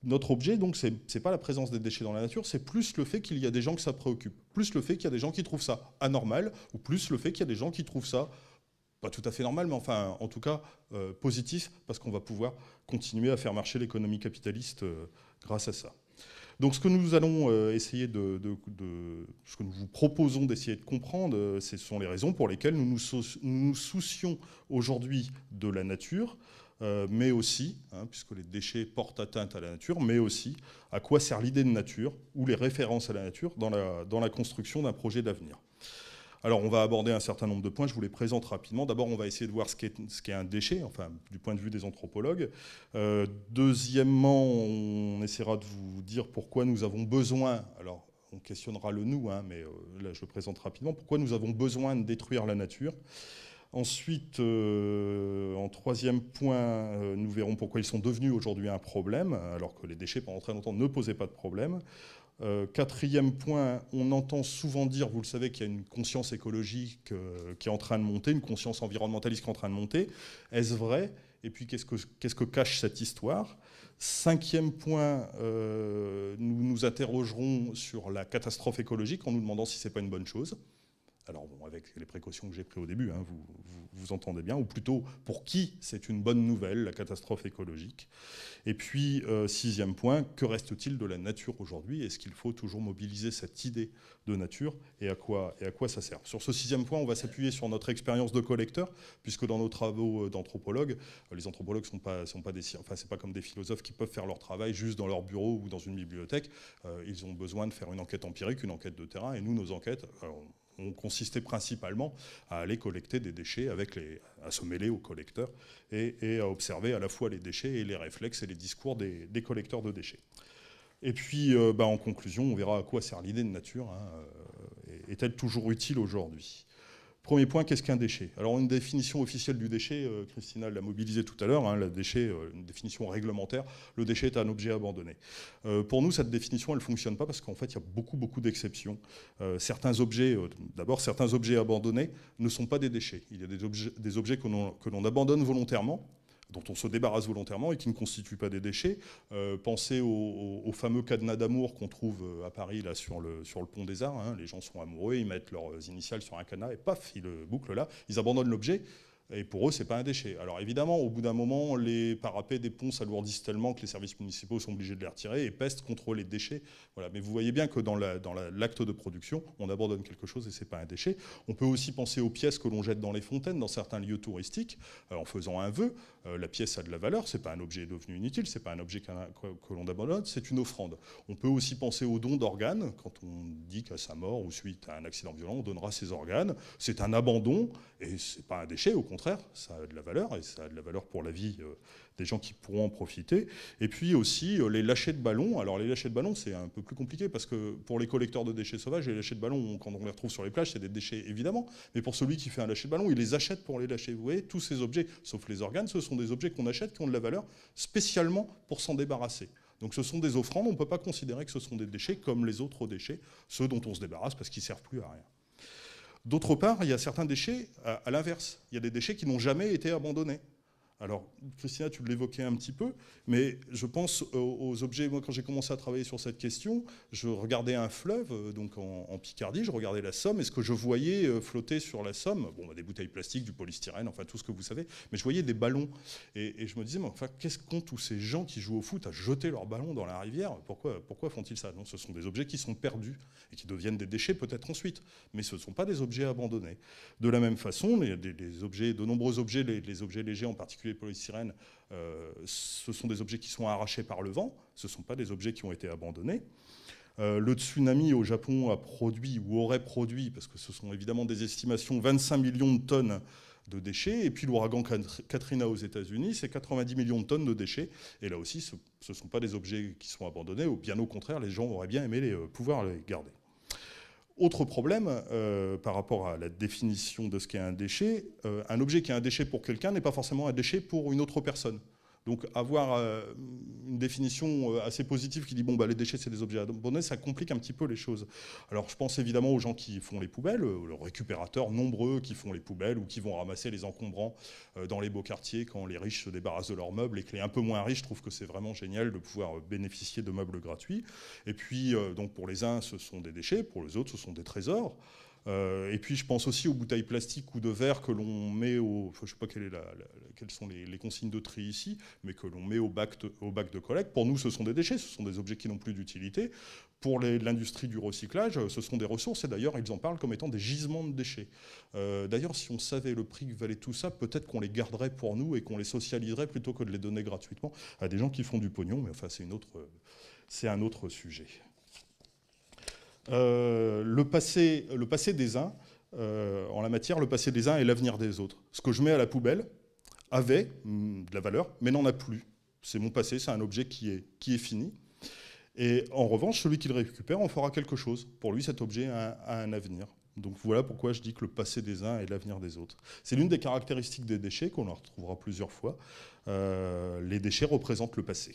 Notre objet, donc, c'est pas la présence des déchets dans la nature, c'est plus le fait qu'il y a des gens que ça préoccupe, plus le fait qu'il y a des gens qui trouvent ça anormal, ou plus le fait qu'il y a des gens qui trouvent ça pas tout à fait normal, mais enfin, en tout cas, positif, parce qu'on va pouvoir continuer à faire marcher l'économie capitaliste grâce à ça. Donc, ce que nous allons essayer ce que nous vous proposons d'essayer de comprendre, ce sont les raisons pour lesquelles nous nous soucions aujourd'hui de la nature, mais aussi, puisque les déchets portent atteinte à la nature, mais aussi à quoi sert l'idée de nature ou les références à la nature dans la construction d'un projet d'avenir. Alors, on va aborder un certain nombre de points, je vous les présente rapidement. D'abord, on va essayer de voir ce qu'est un déchet, enfin, du point de vue des anthropologues. Deuxièmement, on essaiera de vous dire pourquoi nous avons besoin, alors on questionnera le nous, mais là je le présente rapidement, pourquoi nous avons besoin de détruire la nature. Ensuite, en troisième point, nous verrons pourquoi ils sont devenus aujourd'hui un problème, alors que les déchets pendant très longtemps ne posaient pas de problème. Quatrième point, on entend souvent dire, vous le savez, qu'il y a une conscience écologique qui est en train de monter, une conscience environnementaliste qui est en train de monter. Est-ce vrai ? Et puis qu'est-ce que cache cette histoire ? Cinquième point, nous nous interrogerons sur la catastrophe écologique en nous demandant si ce n'est pas une bonne chose. Alors bon, avec les précautions que j'ai prises au début, vous entendez bien, ou plutôt pour qui c'est une bonne nouvelle, la catastrophe écologique. Et puis, sixième point, que reste-t-il de la nature aujourd'hui ? Est-ce qu'il faut toujours mobiliser cette idée de nature et à quoi ça sert ? Sur ce sixième point, on va s'appuyer sur notre expérience de collecteur, puisque dans nos travaux d'anthropologues, les anthropologues sont pas c'est pas comme des philosophes qui peuvent faire leur travail juste dans leur bureau ou dans une bibliothèque. Ils ont besoin de faire une enquête empirique, une enquête de terrain, et nous, nos enquêtes ont consisté principalement à aller collecter des déchets, à se mêler aux collecteurs et à observer à la fois les déchets et les réflexes et les discours des collecteurs de déchets. Et puis, en conclusion, on verra à quoi sert l'idée de nature. Est-elle toujours utile aujourd'hui ? Premier point, qu'est-ce qu'un déchet ? Alors, une définition officielle du déchet, Christina l'a mobilisé tout à l'heure, le déchet, une définition réglementaire, le déchet est un objet abandonné. Pour nous, cette définition, elle ne fonctionne pas parce qu'en fait, il y a beaucoup d'exceptions. Certains objets abandonnés ne sont pas des déchets. Il y a des objets que l'on abandonne volontairement, dont on se débarrasse volontairement et qui ne constituent pas des déchets. Pensez au fameux cadenas d'amour qu'on trouve à Paris, là, sur le pont des Arts. Hein. Les gens sont amoureux, ils mettent leurs initiales sur un cadenas et paf, ils le bouclent là. Ils abandonnent l'objet. Et pour eux, ce n'est pas un déchet. Alors évidemment, au bout d'un moment, les parapets des ponts s'alourdissent tellement que les services municipaux sont obligés de les retirer et pestent contre les déchets. Voilà. Mais vous voyez bien que dans l'acte de production, on abandonne quelque chose et ce n'est pas un déchet. On peut aussi penser aux pièces que l'on jette dans les fontaines, dans certains lieux touristiques, en faisant un vœu. La pièce a de la valeur, ce n'est pas un objet devenu inutile, ce n'est pas un objet que l'on abandonne, c'est une offrande. On peut aussi penser au don d'organes. Quand on dit qu'à sa mort ou suite à un accident violent, on donnera ses organes. C'est un abandon et ce n'est pas un déchet, au contraire, ça a de la valeur et ça a de la valeur pour la vie des gens qui pourront en profiter. Et puis aussi les lâchers de ballons. Alors les lâchers de ballons, c'est un peu plus compliqué parce que pour les collecteurs de déchets sauvages, les lâchers de ballons, quand on les retrouve sur les plages, c'est des déchets évidemment. Mais pour celui qui fait un lâcher de ballon, il les achète pour les lâcher. Vous voyez, tous ces objets, sauf les organes, ce sont des objets qu'on achète qui ont de la valeur spécialement pour s'en débarrasser. Donc ce sont des offrandes, on ne peut pas considérer que ce sont des déchets comme les autres déchets, ceux dont on se débarrasse parce qu'ils ne servent plus à rien. D'autre part, il y a certains déchets à l'inverse. Il y a des déchets qui n'ont jamais été abandonnés. Alors, Christina, tu l'évoquais un petit peu, mais je pense aux objets. Moi, quand j'ai commencé à travailler sur cette question, je regardais un fleuve, donc en Picardie, je regardais la Somme, et ce que je voyais flotter sur la Somme, bon, des bouteilles plastiques, du polystyrène, enfin tout ce que vous savez, mais je voyais des ballons. Et je me disais, mais enfin, qu'est-ce qu'ont tous ces gens qui jouent au foot à jeter leurs ballons dans la rivière? Pourquoi font-ils ça? Non, ce sont des objets qui sont perdus et qui deviennent des déchets peut-être ensuite, mais ce ne sont pas des objets abandonnés. De la même façon, de nombreux objets, les objets légers en particulier, polystyrène, ce sont des objets qui sont arrachés par le vent, ce ne sont pas des objets qui ont été abandonnés. Le tsunami au Japon a produit, ou aurait produit, parce que ce sont évidemment des estimations, 25 millions de tonnes de déchets, et puis l'ouragan Katrina aux États-Unis, c'est 90 millions de tonnes de déchets, et là aussi, ce ne sont pas des objets qui sont abandonnés, ou bien au contraire, les gens auraient bien aimé pouvoir les garder. Autre problème par rapport à la définition de ce qu'est un déchet, un objet qui est un déchet pour quelqu'un n'est pas forcément un déchet pour une autre personne. Donc avoir une définition assez positive qui dit bon, les déchets c'est des objets abandonnés, ça complique un petit peu les choses. Alors je pense évidemment aux gens qui font les poubelles, les récupérateurs nombreux qui font les poubelles ou qui vont ramasser les encombrants dans les beaux quartiers quand les riches se débarrassent de leurs meubles et que les un peu moins riches trouvent que c'est vraiment génial de pouvoir bénéficier de meubles gratuits. Et puis donc pour les uns ce sont des déchets, pour les autres ce sont des trésors. Et puis je pense aussi aux bouteilles plastiques ou de verre que l'on met je ne sais pas quelles sont les consignes de tri ici, mais que l'on met au bac de collecte. Pour nous, ce sont des déchets, ce sont des objets qui n'ont plus d'utilité. Pour l'industrie du recyclage, ce sont des ressources, et d'ailleurs, ils en parlent comme étant des gisements de déchets. D'ailleurs, si on savait le prix que valait tout ça, peut-être qu'on les garderait pour nous et qu'on les socialiserait plutôt que de les donner gratuitement à des gens qui font du pognon, mais enfin, c'est un autre sujet. Le passé des uns, en la matière, le passé des uns et l'avenir des autres. Ce que je mets à la poubelle avait de la valeur, mais n'en a plus. C'est mon passé, c'est un objet qui est fini. Et en revanche, celui qui le récupère en fera quelque chose. Pour lui, cet objet a un avenir. Donc voilà pourquoi je dis que le passé des uns est l'avenir des autres. C'est l'une des caractéristiques des déchets, qu'on en retrouvera plusieurs fois. Les déchets représentent le passé.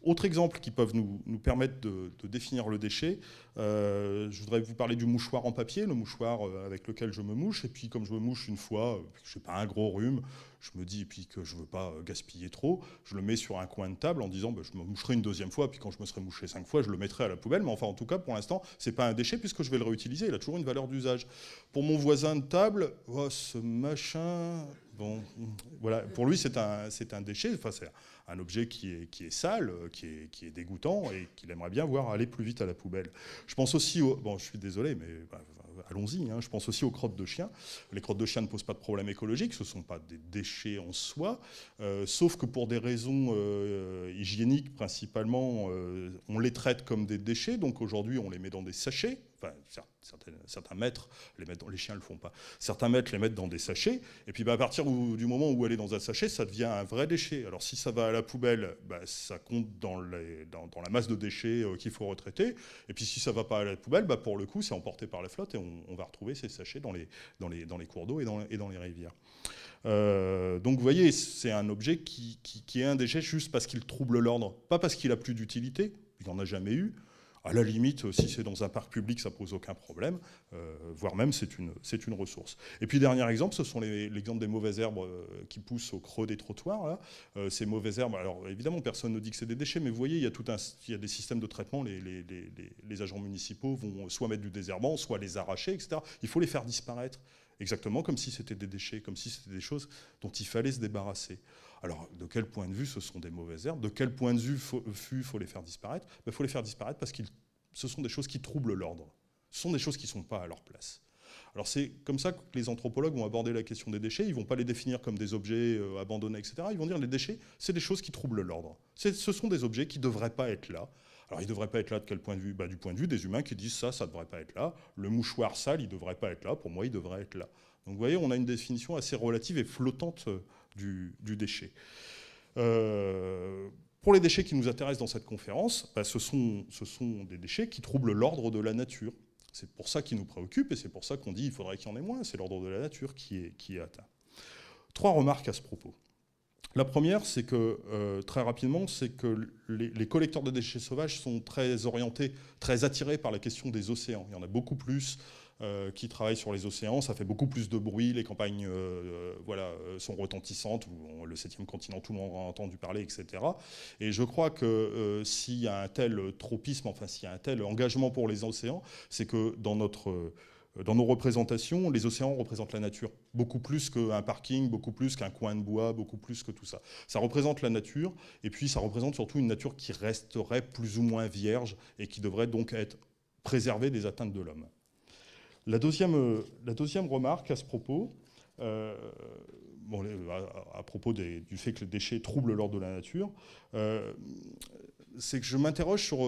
Autre exemple qui peuvent nous permettre de définir le déchet, je voudrais vous parler du mouchoir en papier, le mouchoir avec lequel je me mouche. Et puis comme je me mouche une fois, je n'ai pas un gros rhume, je me dis et puis que je ne veux pas gaspiller trop, je le mets sur un coin de table en disant je me moucherai une deuxième fois, puis quand je me serai mouché 5 fois, je le mettrai à la poubelle. Mais enfin, en tout cas, pour l'instant, ce n'est pas un déchet puisque je vais le réutiliser, il a toujours une valeur d'usage. Pour mon voisin de table, ce machin... Bon, voilà, pour lui, c'est un déchet, enfin, c'est un objet qui est sale, qui est dégoûtant et qu'il aimerait bien voir aller plus vite à la poubelle. Je pense aussi bon, je suis désolé, mais allons-y, hein, je pense aussi aux crottes de chiens. Les crottes de chiens ne posent pas de problème écologique, ce ne sont pas des déchets en soi, sauf que pour des raisons hygiéniques principalement, on les traite comme des déchets, donc aujourd'hui on les met dans des sachets. Enfin, certains maîtres les mettent les chiens ne le font pas. Certains maîtres les mettent dans des sachets, et puis à partir du moment où elle est dans un sachet, ça devient un vrai déchet. Alors si ça va à la poubelle, ça compte dans la masse de déchets qu'il faut retraiter. Et puis si ça ne va pas à la poubelle, pour le coup, c'est emporté par la flotte et on va retrouver ces sachets dans les cours d'eau et dans les rivières. Donc vous voyez, c'est un objet qui est un déchet juste parce qu'il trouble l'ordre, pas parce qu'il n'a plus d'utilité, il n'en a jamais eu. À la limite, si c'est dans un parc public, ça pose aucun problème, voire même c'est une ressource. Et puis dernier exemple, ce sont l'exemple des mauvaises herbes qui poussent au creux des trottoirs. Là. Ces mauvaises herbes, alors évidemment personne ne dit que c'est des déchets, mais vous voyez, il y a des systèmes de traitement, les agents municipaux vont soit mettre du désherbant, soit les arracher, etc. Il faut les faire disparaître, exactement comme si c'était des déchets, comme si c'était des choses dont il fallait se débarrasser. Alors, de quel point de vue ce sont des mauvaises herbes? De quel point de vue faut les faire disparaître? Il faut les faire disparaître parce que ce sont des choses qui troublent l'ordre. Ce sont des choses qui ne sont pas à leur place. Alors, c'est comme ça que les anthropologues vont aborder la question des déchets. Ils ne vont pas les définir comme des objets abandonnés, etc. Ils vont dire les déchets, c'est des choses qui troublent l'ordre. Ce sont des objets qui ne devraient pas être là. Alors, ils ne devraient pas être là de quel point de vue? Du point de vue des humains qui disent ça ne devrait pas être là. Le mouchoir sale, il ne devrait pas être là. Pour moi, il devrait être là. Donc, vous voyez, on a une définition assez relative et flottante du déchet. Pour les déchets qui nous intéressent dans cette conférence, ce sont des déchets qui troublent l'ordre de la nature. C'est pour ça qu'ils nous préoccupent et c'est pour ça qu'on dit qu'il faudrait qu'il y en ait moins. C'est l'ordre de la nature qui est atteint. 3 remarques à ce propos. La première, c'est que, très rapidement, c'est que les collecteurs de déchets sauvages sont très orientés, très attirés par la question des océans. Il y en a beaucoup plus qui travaillent sur les océans, ça fait beaucoup plus de bruit, les campagnes sont retentissantes, le 7e continent, tout le monde en a entendu parler, etc. Et je crois que s'il y a un tel tropisme, enfin s'il y a un tel engagement pour les océans, c'est que dans nos représentations, les océans représentent la nature, beaucoup plus qu'un parking, beaucoup plus qu'un coin de bois, beaucoup plus que tout ça. Ça représente la nature, et puis ça représente surtout une nature qui resterait plus ou moins vierge, et qui devrait donc être préservée des atteintes de l'homme. La deuxième remarque à ce propos, à propos du fait que les déchets troublent l'ordre de la nature, c'est que je m'interroge sur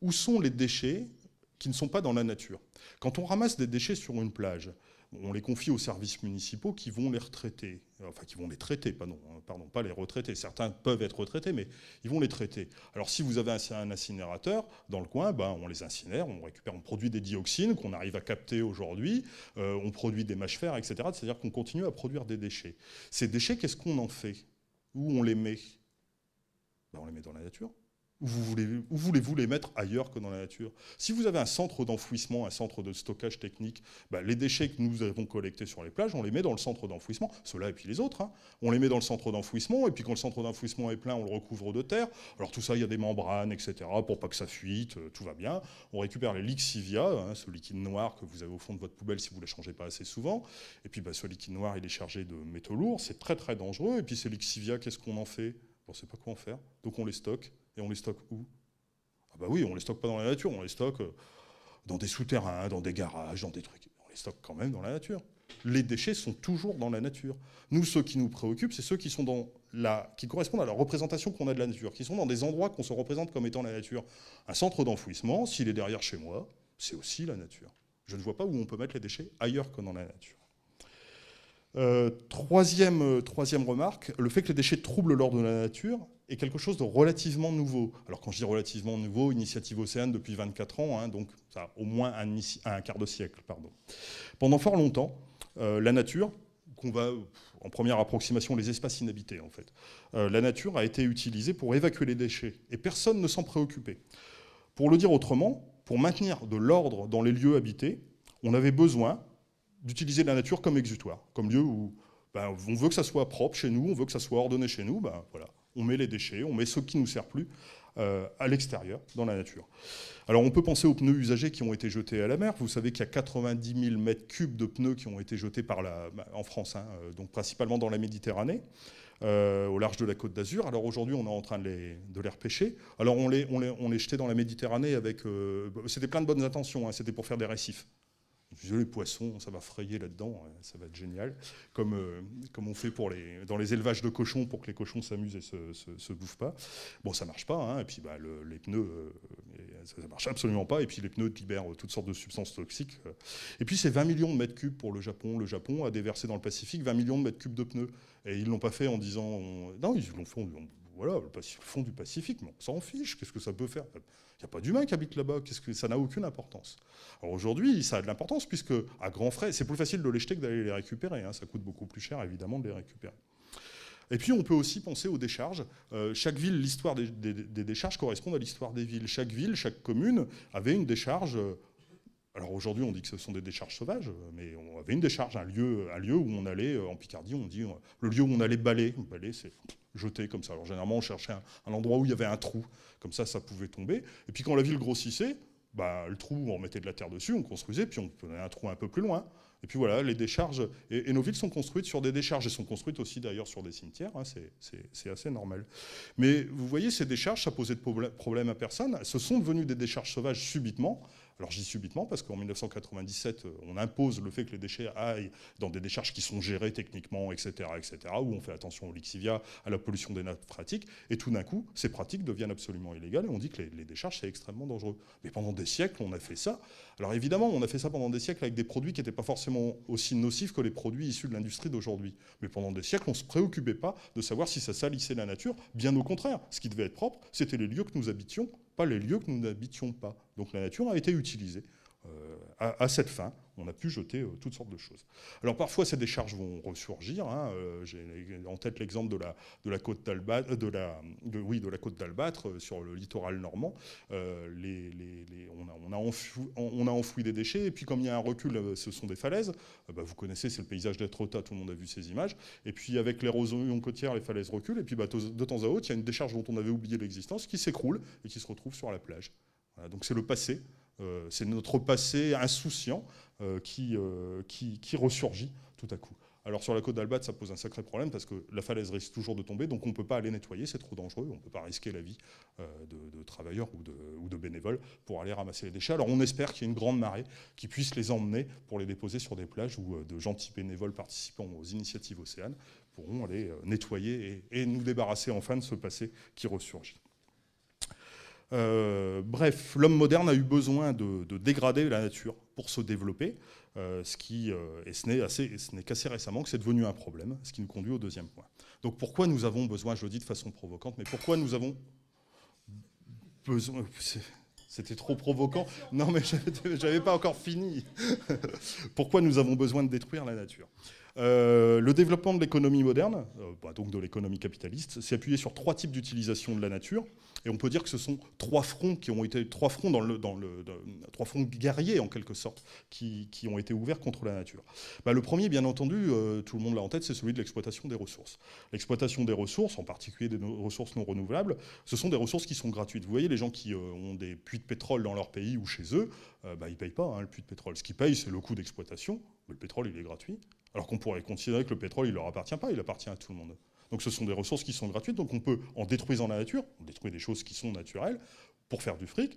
où sont les déchets qui ne sont pas dans la nature. Quand on ramasse des déchets sur une plage, on les confie aux services municipaux qui vont les retraiter. Enfin, qui vont les traiter, pas les retraiter. Certains peuvent être retraités, mais ils vont les traiter. Alors, si vous avez un incinérateur dans le coin, on les incinère, on produit des dioxines qu'on arrive à capter aujourd'hui, on produit des mâches-fer, etc. C'est-à-dire qu'on continue à produire des déchets. Ces déchets, qu'est-ce qu'on en fait? Où on les met? On les met dans la nature. Où voulez-vous les mettre ailleurs que dans la nature? Si vous avez un centre d'enfouissement, un centre de stockage technique, les déchets que nous avons collectés sur les plages, on les met dans le centre d'enfouissement, ceux-là et puis les autres. On les met dans le centre d'enfouissement, et puis quand le centre d'enfouissement est plein, on le recouvre de terre. Alors tout ça, il y a des membranes, etc., pour pas que ça fuite, tout va bien. On récupère les lixivia, ce liquide noir que vous avez au fond de votre poubelle si vous ne les changez pas assez souvent. Et puis ce liquide noir, il est chargé de métaux lourds, c'est très très dangereux. Et puis ces lixivia, qu'est-ce qu'on en fait? On ne sait pas quoi en faire, donc on les stocke. Et on les stocke où? Oui, on les stocke pas dans la nature, on les stocke dans des souterrains, dans des garages, dans des trucs. On les stocke quand même dans la nature. Les déchets sont toujours dans la nature. Nous, ceux qui nous préoccupent, c'est ceux qui sont qui correspondent à la représentation qu'on a de la nature, qui sont dans des endroits qu'on se représente comme étant la nature. Un centre d'enfouissement, s'il est derrière chez moi, c'est aussi la nature. Je ne vois pas où on peut mettre les déchets ailleurs que dans la nature. Troisième remarque, le fait que les déchets troublent l'ordre de la nature est quelque chose de relativement nouveau. Alors quand je dis relativement nouveau, Initiative Océane depuis 24 ans, donc ça a au moins un quart de siècle. Pardon. Pendant fort longtemps, la nature, qu'on va en première approximation les espaces inhabités en fait, la nature a été utilisée pour évacuer les déchets et personne ne s'en préoccupait. Pour le dire autrement, pour maintenir de l'ordre dans les lieux habités, on avait besoin d'utiliser la nature comme exutoire, comme lieu où on veut que ça soit propre chez nous, on veut que ça soit ordonné chez nous, voilà, on met les déchets, on met ce qui ne nous sert plus à l'extérieur, dans la nature. Alors on peut penser aux pneus usagés qui ont été jetés à la mer. Vous savez qu'il y a 90 000 mètres cubes de pneus qui ont été jetés en France, donc principalement dans la Méditerranée, au large de la Côte d'Azur. Alors aujourd'hui, on est en train de les repêcher. Alors on les jetait dans la Méditerranée avec... c'était plein de bonnes intentions, c'était pour faire des récifs. Les poissons, ça va frayer là-dedans, ça va être génial. Comme on fait dans les élevages de cochons pour que les cochons s'amusent et se bouffent pas. Bon, ça marche pas, et puis les pneus, ça marche absolument pas, et puis les pneus libèrent toutes sortes de substances toxiques. Et puis c'est 20 millions de mètres cubes pour le Japon. Le Japon a déversé dans le Pacifique 20 millions de mètres cubes de pneus. Et ils ne l'ont pas fait en disant... Non, ils l'ont fait voilà, le fond du Pacifique, mais on s'en fiche, qu'est-ce que ça peut faire? Il n'y a pas d'humains qui habitent là-bas, ça n'a aucune importance. Alors aujourd'hui, ça a de l'importance, puisque à grands frais, c'est plus facile de les jeter que d'aller les récupérer, ça coûte beaucoup plus cher, évidemment, de les récupérer. Et puis on peut aussi penser aux décharges. Chaque ville, l'histoire des décharges correspond à l'histoire des villes. Chaque ville, chaque commune avait une décharge. Alors aujourd'hui on dit que ce sont des décharges sauvages, mais on avait une décharge, un lieu où on allait, en Picardie on dit le lieu où on allait balayer c'est jeter comme ça. Alors généralement on cherchait un endroit où il y avait un trou, comme ça pouvait tomber. Et puis quand la ville grossissait, le trou, on mettait de la terre dessus, on construisait, puis on prenait un trou un peu plus loin. Et puis voilà, les décharges, et nos villes sont construites sur des décharges, et sont construites aussi d'ailleurs sur des cimetières, hein, c'est assez normal. Mais vous voyez, ces décharges, ça posait de problème à personne. Ce sont devenues des décharges sauvages subitement. Alors je dis subitement parce qu'en 1997, on impose le fait que les déchets aillent dans des décharges qui sont gérées techniquement, etc., où on fait attention au lixivia, à la pollution des nappes phréatiques, et tout d'un coup, ces pratiques deviennent absolument illégales, et on dit que les décharges, c'est extrêmement dangereux. Mais pendant des siècles, on a fait ça. Alors évidemment, on a fait ça pendant des siècles avec des produits qui n'étaient pas forcément aussi nocifs que les produits issus de l'industrie d'aujourd'hui. Mais pendant des siècles, on ne se préoccupait pas de savoir si ça salissait la nature. Bien au contraire, ce qui devait être propre, c'était les lieux que nous habitions, pas les lieux que nous n'habitions pas. Donc la nature a été utilisée à cette fin. On a pu jeter toutes sortes de choses. Alors parfois ces décharges vont ressurgir. Hein. J'ai en tête l'exemple de la côte d'Albâtre, de la côte d'Albâtre sur le littoral normand. On a enfoui des déchets, et puis comme il y a un recul, ce sont des falaises. Vous connaissez, c'est le paysage d'Étretat, tout le monde a vu ces images. Et puis avec l'érosion côtière, les falaises reculent, et puis de temps à autre, il y a une décharge dont on avait oublié l'existence qui s'écroule et qui se retrouve sur la plage. Voilà, donc c'est le passé. C'est notre passé insouciant qui ressurgit tout à coup. Alors sur la côte d'Albâtre, ça pose un sacré problème parce que la falaise risque toujours de tomber, donc on ne peut pas aller nettoyer, c'est trop dangereux, on ne peut pas risquer la vie de travailleurs ou de bénévoles pour aller ramasser les déchets. Alors on espère qu'il y ait une grande marée qui puisse les emmener pour les déposer sur des plages où de gentils bénévoles participant aux initiatives Océane pourront aller nettoyer et nous débarrasser enfin de ce passé qui ressurgit. Bref, l'homme moderne a eu besoin de dégrader la nature pour se développer, et ce n'est qu'assez récemment que c'est devenu un problème, ce qui nous conduit au deuxième point. Donc pourquoi nous avons besoin, je le dis de façon provocante, mais pourquoi nous avons besoin... C'était trop provoquant. Non, mais j'avais pas encore fini. Pourquoi nous avons besoin de détruire la nature ? Le développement de l'économie moderne, donc de l'économie capitaliste, s'est appuyé sur 3 types d'utilisation de la nature. Et on peut dire que ce sont 3 fronts qui ont été 3 fronts 3 fronts guerriers en quelque sorte qui ont été ouverts contre la nature. Le premier, bien entendu, tout le monde l'a en tête, c'est celui de l'exploitation des ressources. L'exploitation des ressources, en particulier des ressources non renouvelables, ce sont des ressources qui sont gratuites. Vous voyez, les gens qui ont des puits de pétrole dans leur pays ou chez eux, ils ne payent pas le puits de pétrole. Ce qu'ils payent, c'est le coût d'exploitation. Mais le pétrole, il est gratuit. Alors qu'on pourrait considérer que le pétrole, il ne leur appartient pas, il appartient à tout le monde. Donc ce sont des ressources qui sont gratuites, donc on peut, en détruisant la nature, on détruit des choses qui sont naturelles, pour faire du fric.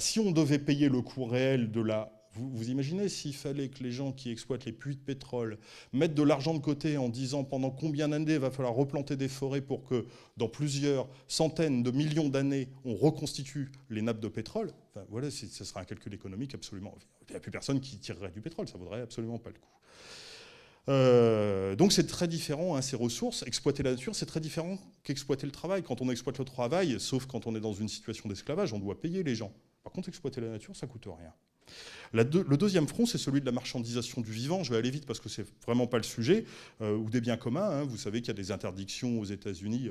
Si on devait payer le coût réel de la... Vous imaginez s'il fallait que les gens qui exploitent les puits de pétrole mettent de l'argent de côté en disant pendant combien d'années il va falloir replanter des forêts pour que dans plusieurs centaines de millions d'années, on reconstitue les nappes de pétrole. Enfin, voilà, ce serait un calcul économique absolument... Il n'y a plus personne qui tirerait du pétrole, ça ne vaudrait absolument pas le coup. Donc c'est très différent, ces ressources. Exploiter la nature, c'est très différent qu'exploiter le travail. Quand on exploite le travail, sauf quand on est dans une situation d'esclavage, on doit payer les gens. Par contre, exploiter la nature, ça ne coûte rien. Le deuxième front, c'est celui de la marchandisation du vivant. Je vais aller vite parce que c'est vraiment pas le sujet. Ou des biens communs. Vous savez qu'il y a des interdictions aux États-Unis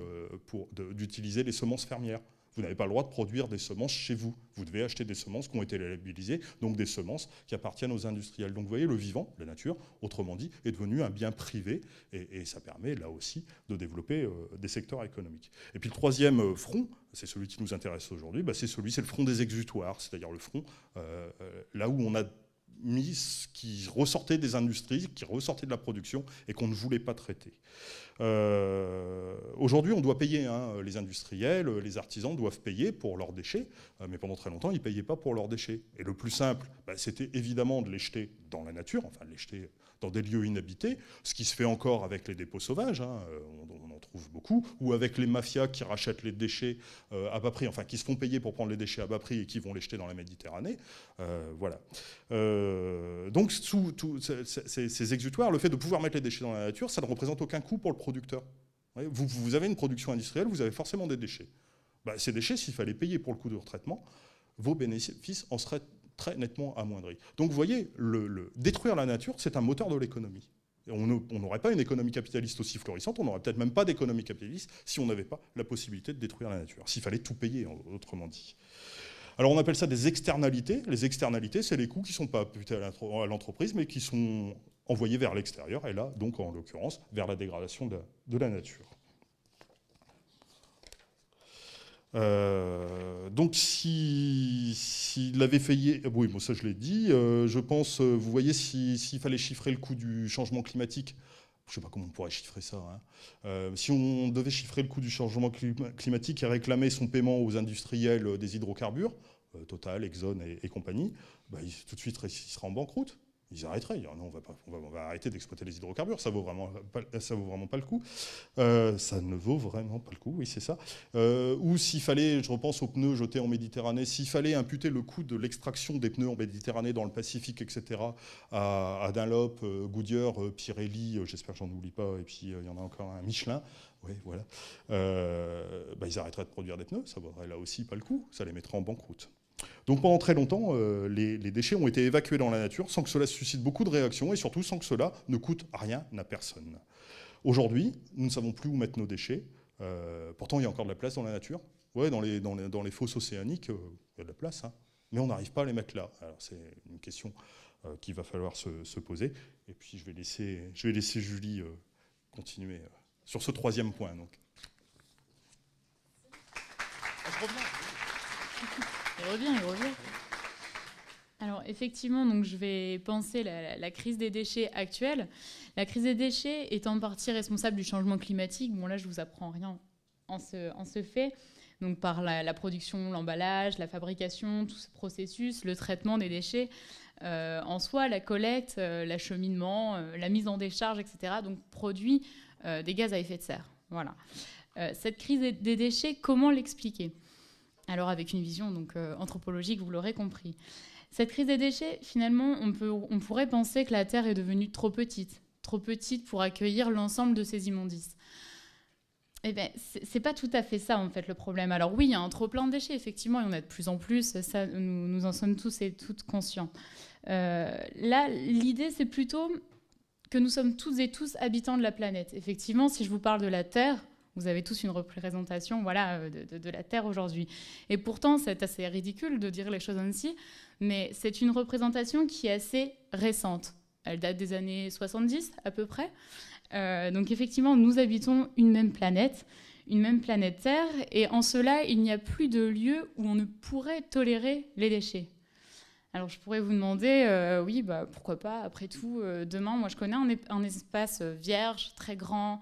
d'utiliser les semences fermières. Vous n'avez pas le droit de produire des semences chez vous. Vous devez acheter des semences qui ont été labellisées, donc des semences qui appartiennent aux industriels. Donc vous voyez, le vivant, la nature, autrement dit, est devenu un bien privé, et ça permet là aussi de développer des secteurs économiques. Et puis le troisième front, c'est celui qui nous intéresse aujourd'hui, c'est le front des exutoires, c'est-à-dire le front là où on a mis ce qui ressortait des industries, qui ressortait de la production et qu'on ne voulait pas traiter. Aujourd'hui, on doit payer, les industriels, les artisans doivent payer pour leurs déchets, mais pendant très longtemps, ils ne payaient pas pour leurs déchets. Et le plus simple, c'était évidemment de les jeter dans la nature, enfin de les jeter dans des lieux inhabités, ce qui se fait encore avec les dépôts sauvages, on en trouve beaucoup, ou avec les mafias qui rachètent les déchets à bas prix, enfin qui se font payer pour prendre les déchets à bas prix et qui vont les jeter dans la Méditerranée. Voilà. Donc ces exutoires, le fait de pouvoir mettre les déchets dans la nature, ça ne représente aucun coût pour le producteur. Vous avez une production industrielle, vous avez forcément des déchets. Ces déchets, s'il fallait payer pour le coût de retraitement, vos bénéfices en seraient très nettement amoindris. Donc vous voyez, détruire la nature, c'est un moteur de l'économie. On n'aurait pas une économie capitaliste aussi florissante, on n'aurait peut-être même pas d'économie capitaliste si on n'avait pas la possibilité de détruire la nature, s'il fallait tout payer, autrement dit. Alors on appelle ça des externalités. Les externalités, c'est les coûts qui ne sont pas imputés à l'entreprise, mais qui sont envoyés vers l'extérieur, et là, donc en l'occurrence, vers la dégradation de la nature. Donc s'il avait fait... Oui, bon, ça je l'ai dit. Je pense, vous voyez, s'il fallait chiffrer le coût du changement climatique, je ne sais pas comment on pourrait chiffrer ça. Hein. Si on devait chiffrer le coût du changement climatique et réclamer son paiement aux industriels des hydrocarbures, Total, Exxon et compagnie, bah, tout de suite, il sera en banqueroute. Ils arrêteraient. Ils diraient, non, on va arrêter d'exploiter les hydrocarbures. Ça vaut vraiment pas le coup. Ça ne vaut vraiment pas le coup, oui, c'est ça. Ou s'il fallait, je repense aux pneus jetés en Méditerranée, s'il fallait imputer le coût de l'extraction des pneus en Méditerranée, dans le Pacifique, etc., à Dunlop, Goodyear, Pirelli, j'espère que j'en oublie pas, et puis il y en a encore un, Michelin, oui, voilà. Bah, ils arrêteraient de produire des pneus, ça vaudrait là aussi pas le coup, ça les mettrait en banqueroute. Donc pendant très longtemps, les déchets ont été évacués dans la nature sans que cela suscite beaucoup de réactions et surtout sans que cela ne coûte rien à personne. Aujourd'hui, nous ne savons plus où mettre nos déchets. Pourtant, il y a encore de la place dans la nature. Ouais, dans les fosses océaniques, il y a de la place, hein, mais on n'arrive pas à les mettre là. Alors c'est une question qu'il va falloir se poser. Et puis je vais laisser Julie continuer sur ce troisième point. Donc. Il revient. Alors effectivement, donc, je vais penser la crise des déchets actuelle. La crise des déchets est en partie responsable du changement climatique. Bon là, je vous apprends rien en ce fait. Donc par la production, l'emballage, la fabrication, tout ce processus, le traitement des déchets en soi, la collecte, l'acheminement, la mise en décharge, etc. Donc produit des gaz à effet de serre. Voilà. Cette crise des déchets, comment l'expliquer ? Alors avec une vision donc, anthropologique, vous l'aurez compris. Cette crise des déchets, finalement, on pourrait penser que la Terre est devenue trop petite pour accueillir l'ensemble de ces immondices. Eh bien, c'est pas tout à fait ça, en fait, le problème. Alors oui, il y a un trop-plein de déchets, effectivement, il y en a de plus en plus, ça, nous en sommes tous et toutes conscients. Là, l'idée, c'est plutôt que nous sommes toutes et tous habitants de la planète. Effectivement, si je vous parle de la Terre, vous avez tous une représentation voilà, de la Terre aujourd'hui. Et pourtant, c'est assez ridicule de dire les choses ainsi, mais c'est une représentation qui est assez récente. Elle date des années 70 à peu près. Donc effectivement, nous habitons une même planète Terre, et en cela, il n'y a plus de lieu où on ne pourrait tolérer les déchets. Alors je pourrais vous demander, oui, bah, pourquoi pas, après tout, demain, moi je connais un espace vierge, très grand,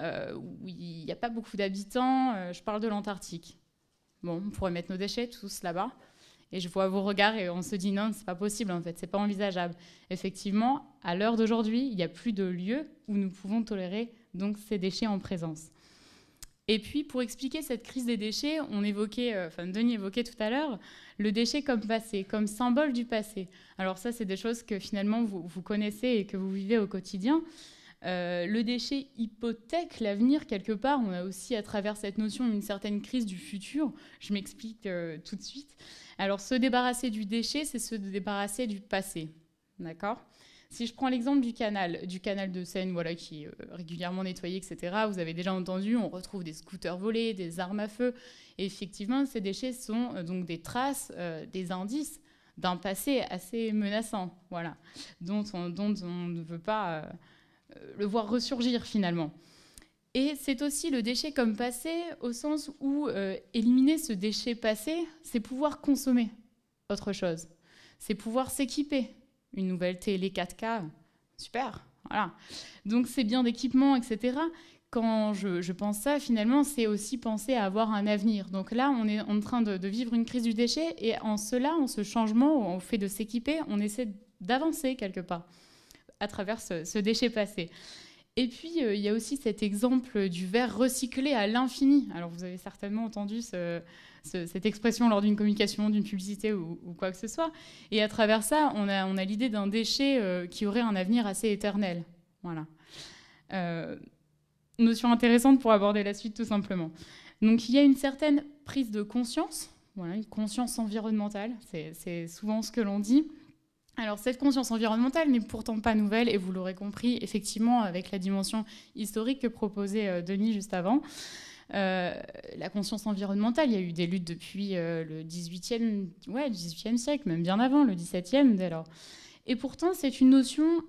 où il n'y a pas beaucoup d'habitants, je parle de l'Antarctique. Bon, on pourrait mettre nos déchets tous là-bas, et je vois vos regards et on se dit non, c'est pas possible en fait, c'est pas envisageable. Effectivement, à l'heure d'aujourd'hui, il n'y a plus de lieu où nous pouvons tolérer donc ces déchets en présence. Et puis, pour expliquer cette crise des déchets, Denis évoquait tout à l'heure le déchet comme passé, comme symbole du passé. Alors ça, c'est des choses que finalement vous connaissez et que vous vivez au quotidien. Le déchet hypothèque l'avenir quelque part. On a aussi à travers cette notion une certaine crise du futur. Je m'explique tout de suite. Alors se débarrasser du déchet, c'est se débarrasser du passé. D'accord ? Si je prends l'exemple du canal de Seine, voilà, qui est régulièrement nettoyé, etc., vous avez déjà entendu, on retrouve des scooters volés, des armes à feu. Et effectivement, ces déchets sont donc des traces, des indices d'un passé assez menaçant, voilà, dont on ne veut pas le voir ressurgir finalement. Et c'est aussi le déchet comme passé, au sens où éliminer ce déchet passé, c'est pouvoir consommer autre chose. C'est pouvoir s'équiper. Une nouvelle télé 4K, super, voilà. Donc c'est bien d'équipement, etc. Quand je pense ça, finalement, c'est aussi penser à avoir un avenir. Donc là, on est en train de vivre une crise du déchet, et en ce changement, au fait de s'équiper, on essaie d'avancer quelque part à travers ce déchet passé. Et puis, il y a aussi cet exemple du verre recyclé à l'infini. Alors, vous avez certainement entendu cette expression lors d'une communication, d'une publicité ou quoi que ce soit. Et à travers ça, on a l'idée d'un déchet qui aurait un avenir assez éternel. Voilà. Notion intéressante pour aborder la suite, tout simplement. Donc, il y a une certaine prise de conscience, voilà, une conscience environnementale, c'est souvent ce que l'on dit. Alors cette conscience environnementale n'est pourtant pas nouvelle, et vous l'aurez compris, effectivement, avec la dimension historique que proposait Denis juste avant. La conscience environnementale, il y a eu des luttes depuis le 18e siècle, même bien avant, le 17e dès lors. Et pourtant, c'est une notion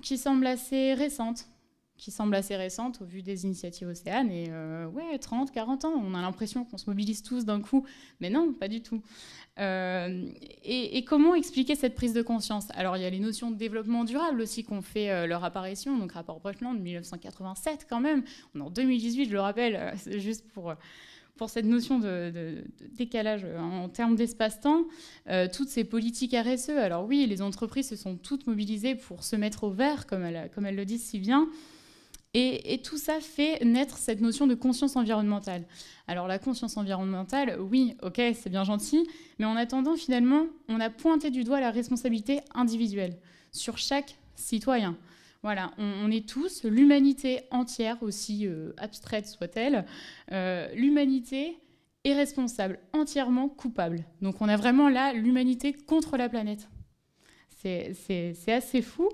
qui semble assez récente, au vu des initiatives Océane, et 30, 40 ans, on a l'impression qu'on se mobilise tous d'un coup, mais non, pas du tout. Et comment expliquer cette prise de conscience? Alors, il y a les notions de développement durable aussi qui ont fait leur apparition, donc rapport Brundtland de 1987 quand même, on est en 2018, je le rappelle, c'est juste pour cette notion de décalage en termes d'espace-temps, toutes ces politiques RSE. Alors oui, les entreprises se sont toutes mobilisées pour se mettre au vert, comme elles le disent si bien, et tout ça fait naître cette notion de conscience environnementale. Alors la conscience environnementale, oui, ok, c'est bien gentil, mais en attendant, finalement, on a pointé du doigt la responsabilité individuelle sur chaque citoyen. Voilà, on est tous, l'humanité entière, aussi abstraite soit-elle, l'humanité est responsable, entièrement coupable. Donc on a vraiment là l'humanité contre la planète. C'est assez fou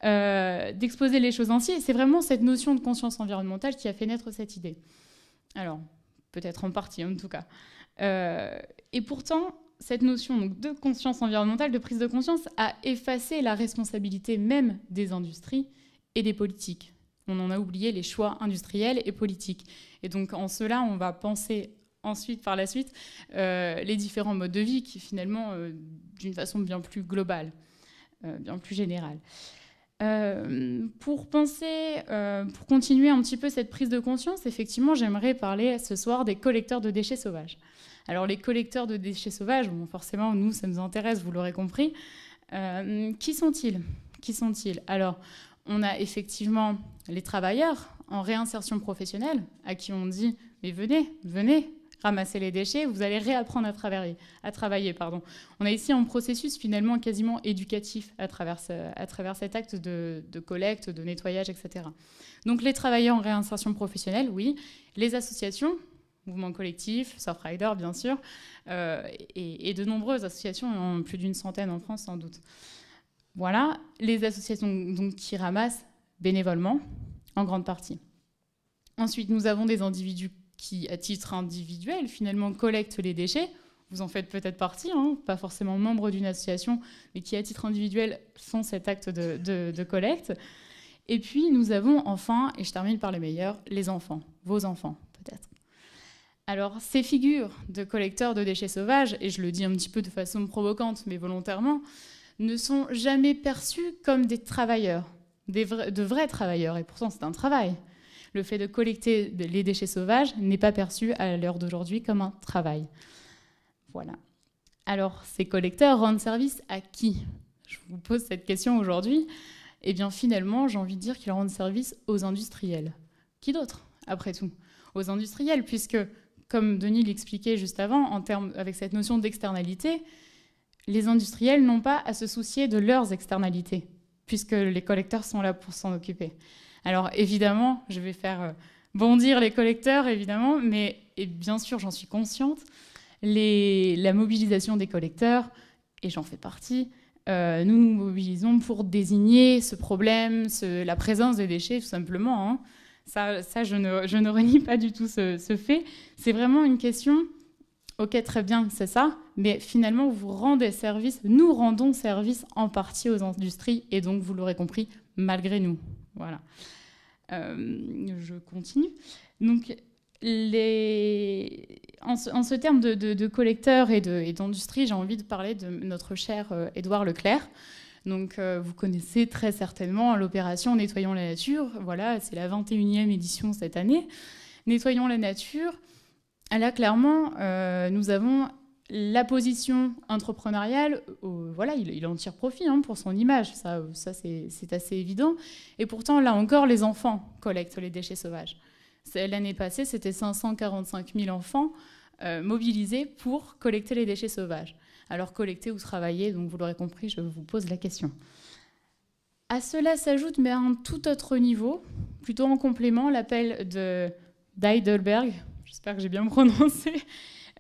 d'exposer les choses ainsi. Et c'est vraiment cette notion de conscience environnementale qui a fait naître cette idée. Alors, peut-être en partie en tout cas. Et pourtant, cette notion donc, de conscience environnementale, de prise de conscience, a effacé la responsabilité même des industries et des politiques. On en a oublié les choix industriels et politiques. Et donc en cela, on va penser ensuite, par la suite, les différents modes de vie qui finalement, d'une façon bien plus globale, bien plus générale. Pour continuer un petit peu cette prise de conscience, effectivement, j'aimerais parler ce soir des collecteurs de déchets sauvages. Alors les collecteurs de déchets sauvages, bon, forcément, nous, ça nous intéresse, vous l'aurez compris. Qui sont-ils? Alors, on a effectivement les travailleurs en réinsertion professionnelle à qui on dit « mais venez ramasser les déchets, vous allez réapprendre à travailler. » On a ici un processus finalement quasiment éducatif à travers cet acte de collecte, de nettoyage, etc. Donc les travailleurs en réinsertion professionnelle, oui. Les associations, mouvements collectifs, Surfrider bien sûr, et de nombreuses associations, plus d'une centaine en France sans doute. Voilà, les associations donc, qui ramassent bénévolement, en grande partie. Ensuite, nous avons des individus qui, à titre individuel, finalement, collectent les déchets. Vous en faites peut-être partie, hein, pas forcément membre d'une association, mais qui, à titre individuel, font cet acte de collecte. Et puis, nous avons enfin, et je termine par les meilleurs, les enfants, vos enfants, peut-être. Alors, ces figures de collecteurs de déchets sauvages, et je le dis un petit peu de façon provocante, mais volontairement, ne sont jamais perçus comme des travailleurs, de vrais travailleurs, et pourtant c'est un travail. Le fait de collecter les déchets sauvages n'est pas perçu à l'heure d'aujourd'hui comme un travail. Voilà. Alors, ces collecteurs rendent service à qui? Je vous pose cette question aujourd'hui. Eh bien, finalement, j'ai envie de dire qu'ils rendent service aux industriels. Qui d'autre, après tout? Aux industriels, puisque, comme Denis l'expliquait juste avant, avec cette notion d'externalité, les industriels n'ont pas à se soucier de leurs externalités, puisque les collecteurs sont là pour s'en occuper. Alors évidemment, je vais faire bondir les collecteurs, évidemment, mais et bien sûr, j'en suis consciente, la mobilisation des collecteurs, et j'en fais partie, nous nous mobilisons pour désigner ce problème, la présence des déchets, tout simplement. Hein. Ça je ne renie pas du tout ce fait. C'est vraiment une question... Ok, très bien, c'est ça, mais finalement, vous rendez service, nous rendons service en partie aux industries, et donc, vous l'aurez compris, malgré nous. Voilà. Je continue. Donc, en ce terme de collecteurs et d'industrie, j'ai envie de parler de notre cher Édouard Leclerc. Donc, vous connaissez très certainement l'opération Nettoyons la nature. Voilà, c'est la 21e édition cette année. Nettoyons la nature. Là, clairement, nous avons la position entrepreneuriale. Voilà, il en tire profit pour son image. Ça c'est assez évident. Et pourtant, là encore, les enfants collectent les déchets sauvages. L'année passée, c'était 545 000 enfants mobilisés pour collecter les déchets sauvages. Alors, collecter ou travailler, donc vous l'aurez compris, je vous pose la question. À cela s'ajoute, mais à un tout autre niveau, plutôt en complément, l'appel d'Heidelberg, j'espère que j'ai bien prononcé,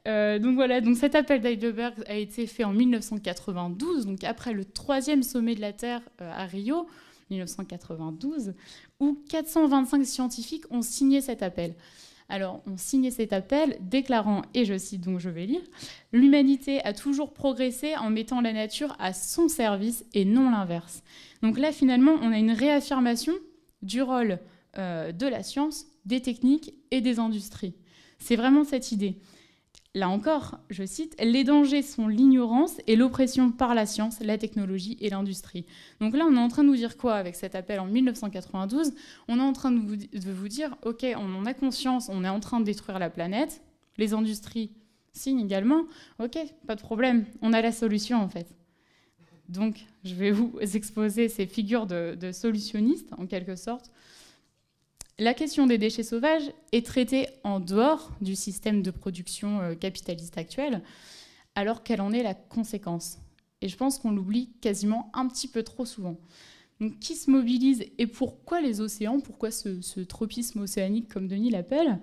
Donc voilà, donc cet appel d'Heidelberg a été fait en 1992, donc après le 3e sommet de la Terre à Rio, 1992, où 425 scientifiques ont signé cet appel. Alors, on signait cet appel déclarant, et je cite donc je vais lire, « L'humanité a toujours progressé en mettant la nature à son service et non l'inverse. » Donc là, finalement, on a une réaffirmation du rôle de la science, des techniques et des industries. C'est vraiment cette idée. Là encore, je cite, « Les dangers sont l'ignorance et l'oppression par la science, la technologie et l'industrie. » Donc là, on est en train de nous dire quoi avec cet appel en 1992 ? On est en train de vous dire, OK, on en a conscience, on est en train de détruire la planète, les industries signent également, OK, pas de problème, on a la solution en fait. Donc, je vais vous exposer ces figures de solutionnistes, en quelque sorte. La question des déchets sauvages est traitée en dehors du système de production capitaliste actuel, alors qu'elle en est la conséquence. Et je pense qu'on l'oublie quasiment un petit peu trop souvent. Donc, qui se mobilise et pourquoi les océans ? Pourquoi ce tropisme océanique, comme Denis l'appelle ?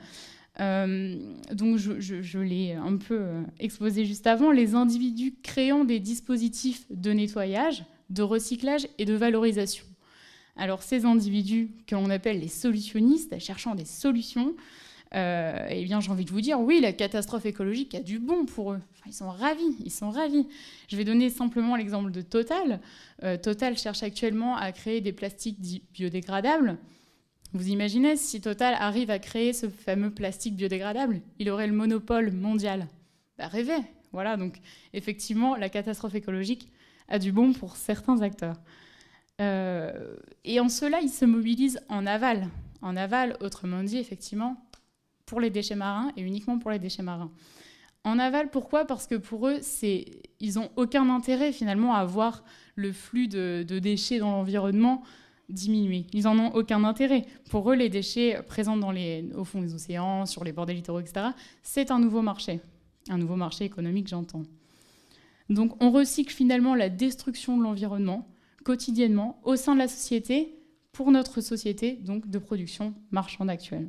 Donc, je l'ai un peu exposé juste avant. Les individus créant des dispositifs de nettoyage, de recyclage et de valorisation. Alors, ces individus que l'on appelle les solutionnistes, cherchant des solutions, eh bien, j'ai envie de vous dire, oui, la catastrophe écologique a du bon pour eux. Enfin, ils sont ravis. Je vais donner simplement l'exemple de Total. Total cherche actuellement à créer des plastiques dits biodégradables. Vous imaginez, si Total arrive à créer ce fameux plastique biodégradable, il aurait le monopole mondial. Bah, rêvez. Voilà, donc effectivement, la catastrophe écologique a du bon pour certains acteurs. Et en cela, ils se mobilisent en aval. En aval, autrement dit, effectivement, pour les déchets marins et uniquement pour les déchets marins. En aval, pourquoi ? Parce que pour eux, ils n'ont aucun intérêt finalement à voir le flux de déchets dans l'environnement diminuer. Ils n'en ont aucun intérêt. Pour eux, les déchets présents au fond des océans, sur les bords des littoraux, etc., c'est un nouveau marché économique, j'entends. Donc on recycle finalement la destruction de l'environnement quotidiennement au sein de la société, pour notre société donc de production marchande actuelle.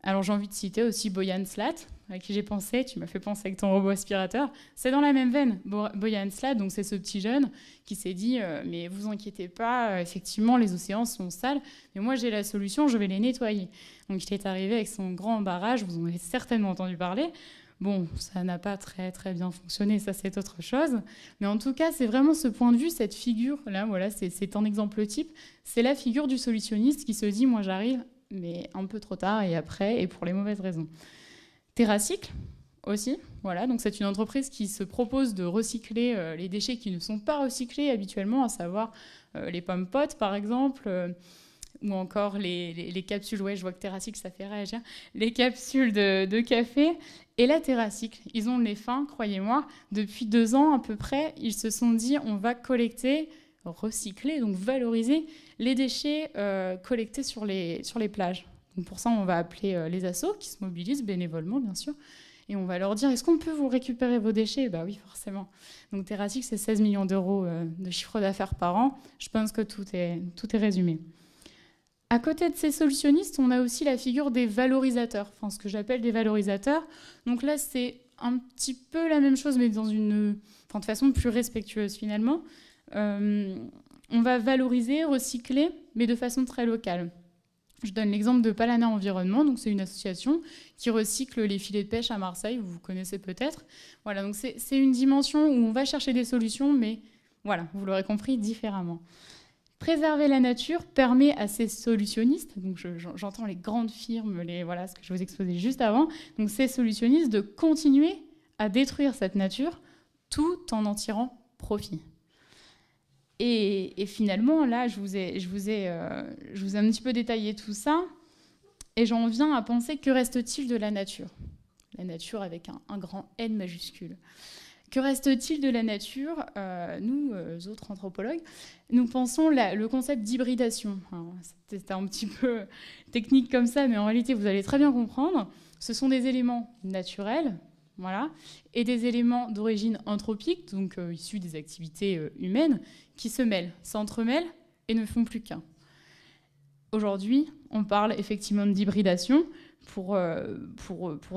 Alors j'ai envie de citer aussi Boyan Slat, à qui j'ai pensé, tu m'as fait penser avec ton robot aspirateur, c'est dans la même veine. Boyan Slat, donc c'est ce petit jeune qui s'est dit mais vous inquiétez pas, effectivement les océans sont sales, mais moi j'ai la solution, je vais les nettoyer. Donc il est arrivé avec son grand barrage, vous en avez certainement entendu parler. Bon, ça n'a pas très, très bien fonctionné, ça c'est autre chose. Mais en tout cas, c'est vraiment ce point de vue, cette figure-là, voilà, c'est un exemple type. C'est la figure du solutionniste qui se dit, moi j'arrive, mais un peu trop tard et après, et pour les mauvaises raisons. TerraCycle aussi, voilà, donc c'est une entreprise qui se propose de recycler les déchets qui ne sont pas recyclés habituellement, à savoir les pommes potes par exemple, ou encore les capsules, ouais, je vois que TerraCycle, ça fait réagir, les capsules de café. Et la TerraCycle, ils ont les fins, croyez-moi, depuis 2 ans à peu près, ils se sont dit on va collecter, recycler, donc valoriser les déchets collectés sur les plages. Donc pour ça, on va appeler les assos qui se mobilisent bénévolement, bien sûr, et on va leur dire est-ce qu'on peut vous récupérer vos déchets ? Bah oui, forcément. Donc TerraCycle, c'est 16 millions d'euros de chiffre d'affaires par an. Je pense que tout est résumé. À côté de ces solutionnistes, on a aussi la figure des valorisateurs, enfin ce que j'appelle des valorisateurs. Donc là, c'est un petit peu la même chose, mais de façon plus respectueuse finalement. On va valoriser, recycler, mais de façon très locale. Je donne l'exemple de Palana Environnement, donc c'est une association qui recycle les filets de pêche à Marseille, vous connaissez peut-être. Voilà, donc c'est une dimension où on va chercher des solutions, mais voilà, vous l'aurez compris, différemment. Préserver la nature permet à ces solutionnistes, donc j'entends les grandes firmes, voilà ce que je vous exposais juste avant, donc ces solutionnistes de continuer à détruire cette nature tout en tirant profit. Et finalement, là, je vous ai un petit peu détaillé tout ça, et j'en viens à penser que reste-t-il de la nature ? La nature avec un grand N majuscule. Que reste-t-il de la nature ? Nous, autres anthropologues, nous pensons le concept d'hybridation. C'était un petit peu technique comme ça, mais en réalité, vous allez très bien comprendre. Ce sont des éléments naturels, voilà, et des éléments d'origine anthropique, donc issus des activités humaines, qui se mêlent, s'entremêlent et ne font plus qu'un. Aujourd'hui, on parle effectivement d'hybridation pour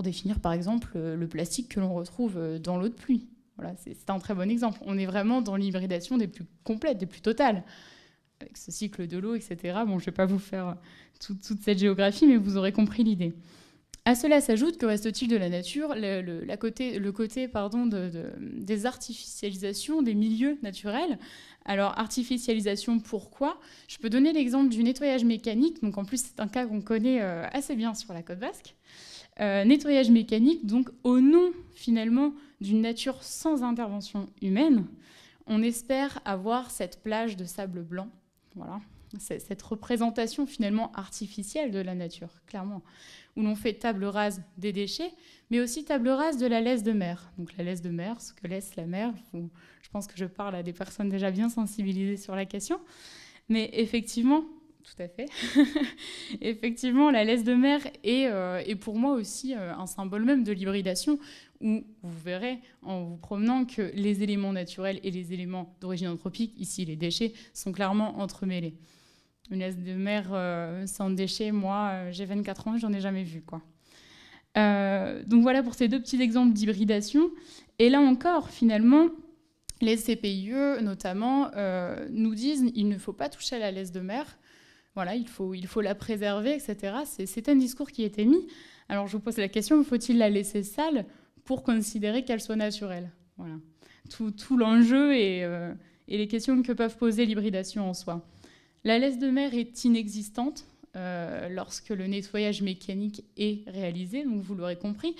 définir par exemple le plastique que l'on retrouve dans l'eau de pluie. Voilà, c'est un très bon exemple. On est vraiment dans l'hybridation des plus complètes, des plus totales, avec ce cycle de l'eau, etc. Bon, je ne vais pas vous faire toute cette géographie, mais vous aurez compris l'idée. À cela s'ajoute, que reste-t-il de la nature, le côté des artificialisations des milieux naturels. Alors, artificialisation, pourquoi? Je peux donner l'exemple du nettoyage mécanique. Donc, en plus, c'est un cas qu'on connaît assez bien sur la côte basque. Nettoyage mécanique, donc au nom, finalement, d'une nature sans intervention humaine, on espère avoir cette plage de sable blanc. Voilà. Cette représentation, finalement, artificielle de la nature, clairement, où l'on fait table rase des déchets, mais aussi table rase de la laisse de mer. Donc la laisse de mer, ce que laisse la mer, je pense que je parle à des personnes déjà bien sensibilisées sur la question, mais effectivement, tout à fait, effectivement, la laisse de mer est pour moi aussi un symbole même de l'hybridation, où vous verrez en vous promenant que les éléments naturels et les éléments d'origine anthropique, ici les déchets, sont clairement entremêlés. Une laisse de mer sans déchets, moi, j'ai 24 ans, j'en ai jamais vu, quoi. Donc voilà pour ces deux petits exemples d'hybridation. Et là encore, finalement, les CPIE, notamment, nous disent qu'il ne faut pas toucher à la laisse de mer. Voilà, il faut la préserver, etc. C'est un discours qui est émis. Alors je vous pose la question, faut-il la laisser sale pour considérer qu'elle soit naturelle? Voilà. Tout l'enjeu et les questions que peuvent poser l'hybridation en soi. La laisse de mer est inexistante lorsque le nettoyage mécanique est réalisé, donc vous l'aurez compris.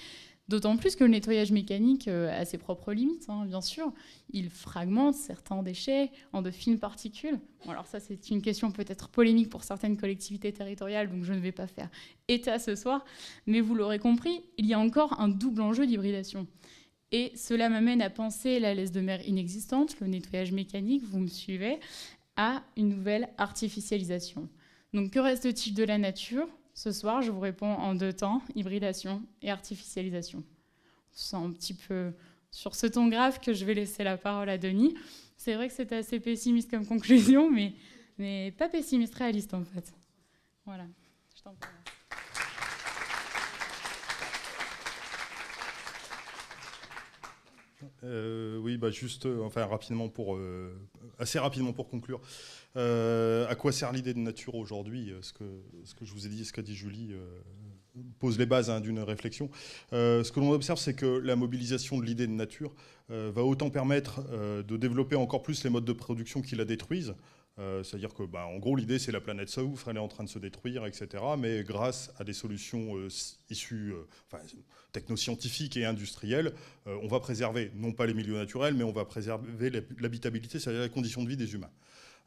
D'autant plus que le nettoyage mécanique a ses propres limites, hein, bien sûr. Il fragmente certains déchets en de fines particules. Bon, alors ça, c'est une question peut-être polémique pour certaines collectivités territoriales, donc je ne vais pas faire état ce soir. Mais vous l'aurez compris, il y a encore un double enjeu d'hybridation. Et cela m'amène à penser la laisse de mer inexistante, le nettoyage mécanique, vous me suivez, à une nouvelle artificialisation. Donc que reste-t-il de la nature? Ce soir, je vous réponds en 2 temps, hybridation et artificialisation. C'est un petit peu sur ce ton grave que je vais laisser la parole à Denis. C'est vrai que c'est assez pessimiste comme conclusion, mais pas pessimiste, réaliste en fait. Voilà, je t'en prie. Oui, juste, rapidement assez rapidement pour conclure. À quoi sert l'idée de nature aujourd'hui? Ce que je vous ai dit, ce qu'a dit Julie, pose les bases d'une réflexion. Ce que l'on observe, c'est que la mobilisation de l'idée de nature va autant permettre de développer encore plus les modes de production qui la détruisent. C'est-à-dire que, en gros, l'idée, c'est la planète souffre, elle est en train de se détruire, etc. Mais grâce à des solutions issues, technoscientifiques et industrielles, on va préserver, non pas les milieux naturels, mais on va préserver l'habitabilité, c'est-à-dire les conditions de vie des humains.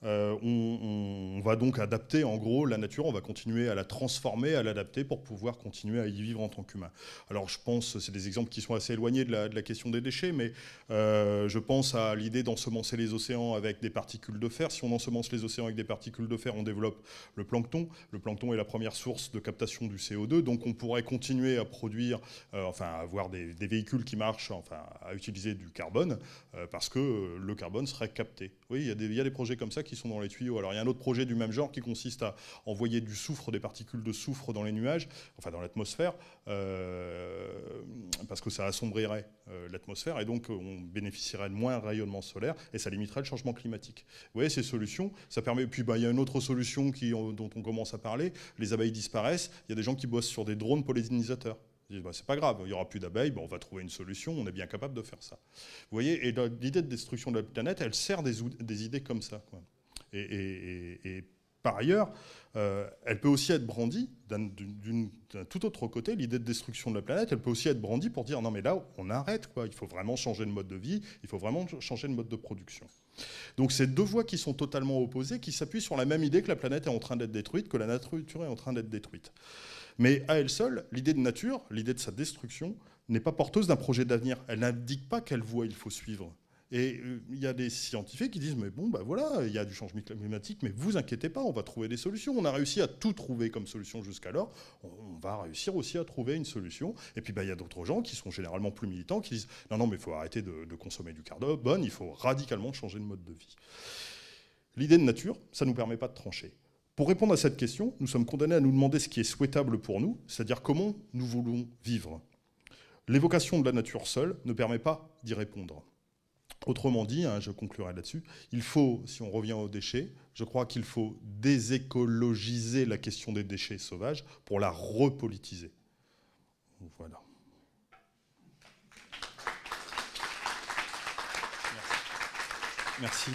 On va donc adapter, en gros, la nature, on va continuer à la transformer, à l'adapter pour pouvoir continuer à y vivre en tant qu'humain. Alors je pense, c'est des exemples qui sont assez éloignés de la question des déchets, mais je pense à l'idée d'ensemencer les océans avec des particules de fer. Si on ensemence les océans avec des particules de fer, on développe le plancton. Le plancton est la première source de captation du CO2, donc on pourrait continuer à produire, à avoir des véhicules qui marchent, à utiliser du carbone, parce que le carbone serait capté. Oui, il y a des projets comme ça qui sont dans les tuyaux. Alors il y a un autre projet du même genre qui consiste à envoyer du soufre, des particules de soufre dans les nuages, dans l'atmosphère, parce que ça assombrirait l'atmosphère et donc on bénéficierait de moins rayonnement solaire et ça limiterait le changement climatique. Vous voyez, ces solutions, ça permet. Puis il y a une autre solution dont on commence à parler, les abeilles disparaissent, il y a des gens qui bossent sur des drones pollinisateurs. C'est pas grave, il n'y aura plus d'abeilles, on va trouver une solution, on est bien capable de faire ça. Vous voyez, et l'idée de destruction de la planète, elle sert des idées comme ça, quoi. Et par ailleurs, elle peut aussi être brandie d'un tout autre côté. L'idée de destruction de la planète, elle peut aussi être brandie pour dire non mais là on arrête, quoi. Il faut vraiment changer de mode de vie, il faut vraiment changer de mode de production. Donc c'est deux voies qui sont totalement opposées, qui s'appuient sur la même idée que la planète est en train d'être détruite, que la nature est en train d'être détruite. Mais à elle seule, l'idée de nature, l'idée de sa destruction, n'est pas porteuse d'un projet d'avenir. Elle n'indique pas quelle voie il faut suivre. Et il y a des scientifiques qui disent, mais bon, voilà, il y a du changement climatique, mais vous inquiétez pas, on va trouver des solutions. On a réussi à tout trouver comme solution jusqu'alors, on va réussir aussi à trouver une solution. Et puis il y a d'autres gens qui sont généralement plus militants, qui disent, non, mais il faut arrêter de consommer du carbone, il faut radicalement changer de mode de vie. L'idée de nature, ça ne nous permet pas de trancher. Pour répondre à cette question, nous sommes condamnés à nous demander ce qui est souhaitable pour nous, c'est-à-dire comment nous voulons vivre. L'évocation de la nature seule ne permet pas d'y répondre. Autrement dit, je conclurai là-dessus, il faut, si on revient aux déchets, je crois qu'il faut désécologiser la question des déchets sauvages pour la repolitiser. Voilà. Merci.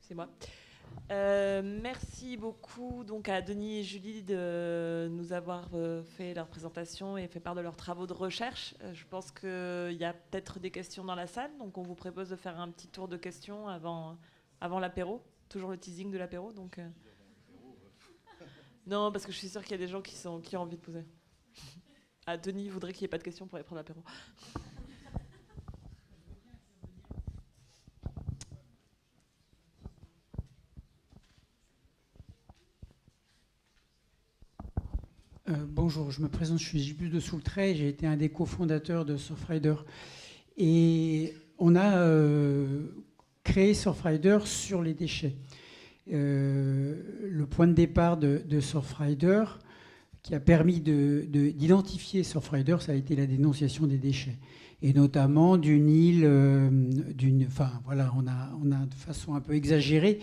C'est moi. Merci beaucoup donc à Denis et Julie de nous avoir fait leur présentation et fait part de leurs travaux de recherche. Je pense qu'il y a peut-être des questions dans la salle, donc on vous propose de faire un petit tour de questions avant l'apéro. Toujours le teasing de l'apéro. Donc, non, parce que je suis sûre qu'il y a des gens qui ont envie de poser. Ah, Denis voudrait qu'il n'y ait pas de questions pour aller prendre l'apéro. Bonjour, je me présente, je suis Gilles de Soultray, j'ai été un des cofondateurs de Surfrider. Et on a créé Surfrider sur les déchets. Le point de départ de Surfrider, qui a permis d'identifier Surfrider, ça a été la dénonciation des déchets. Et notamment d'une île, enfin voilà, on a de façon un peu exagérée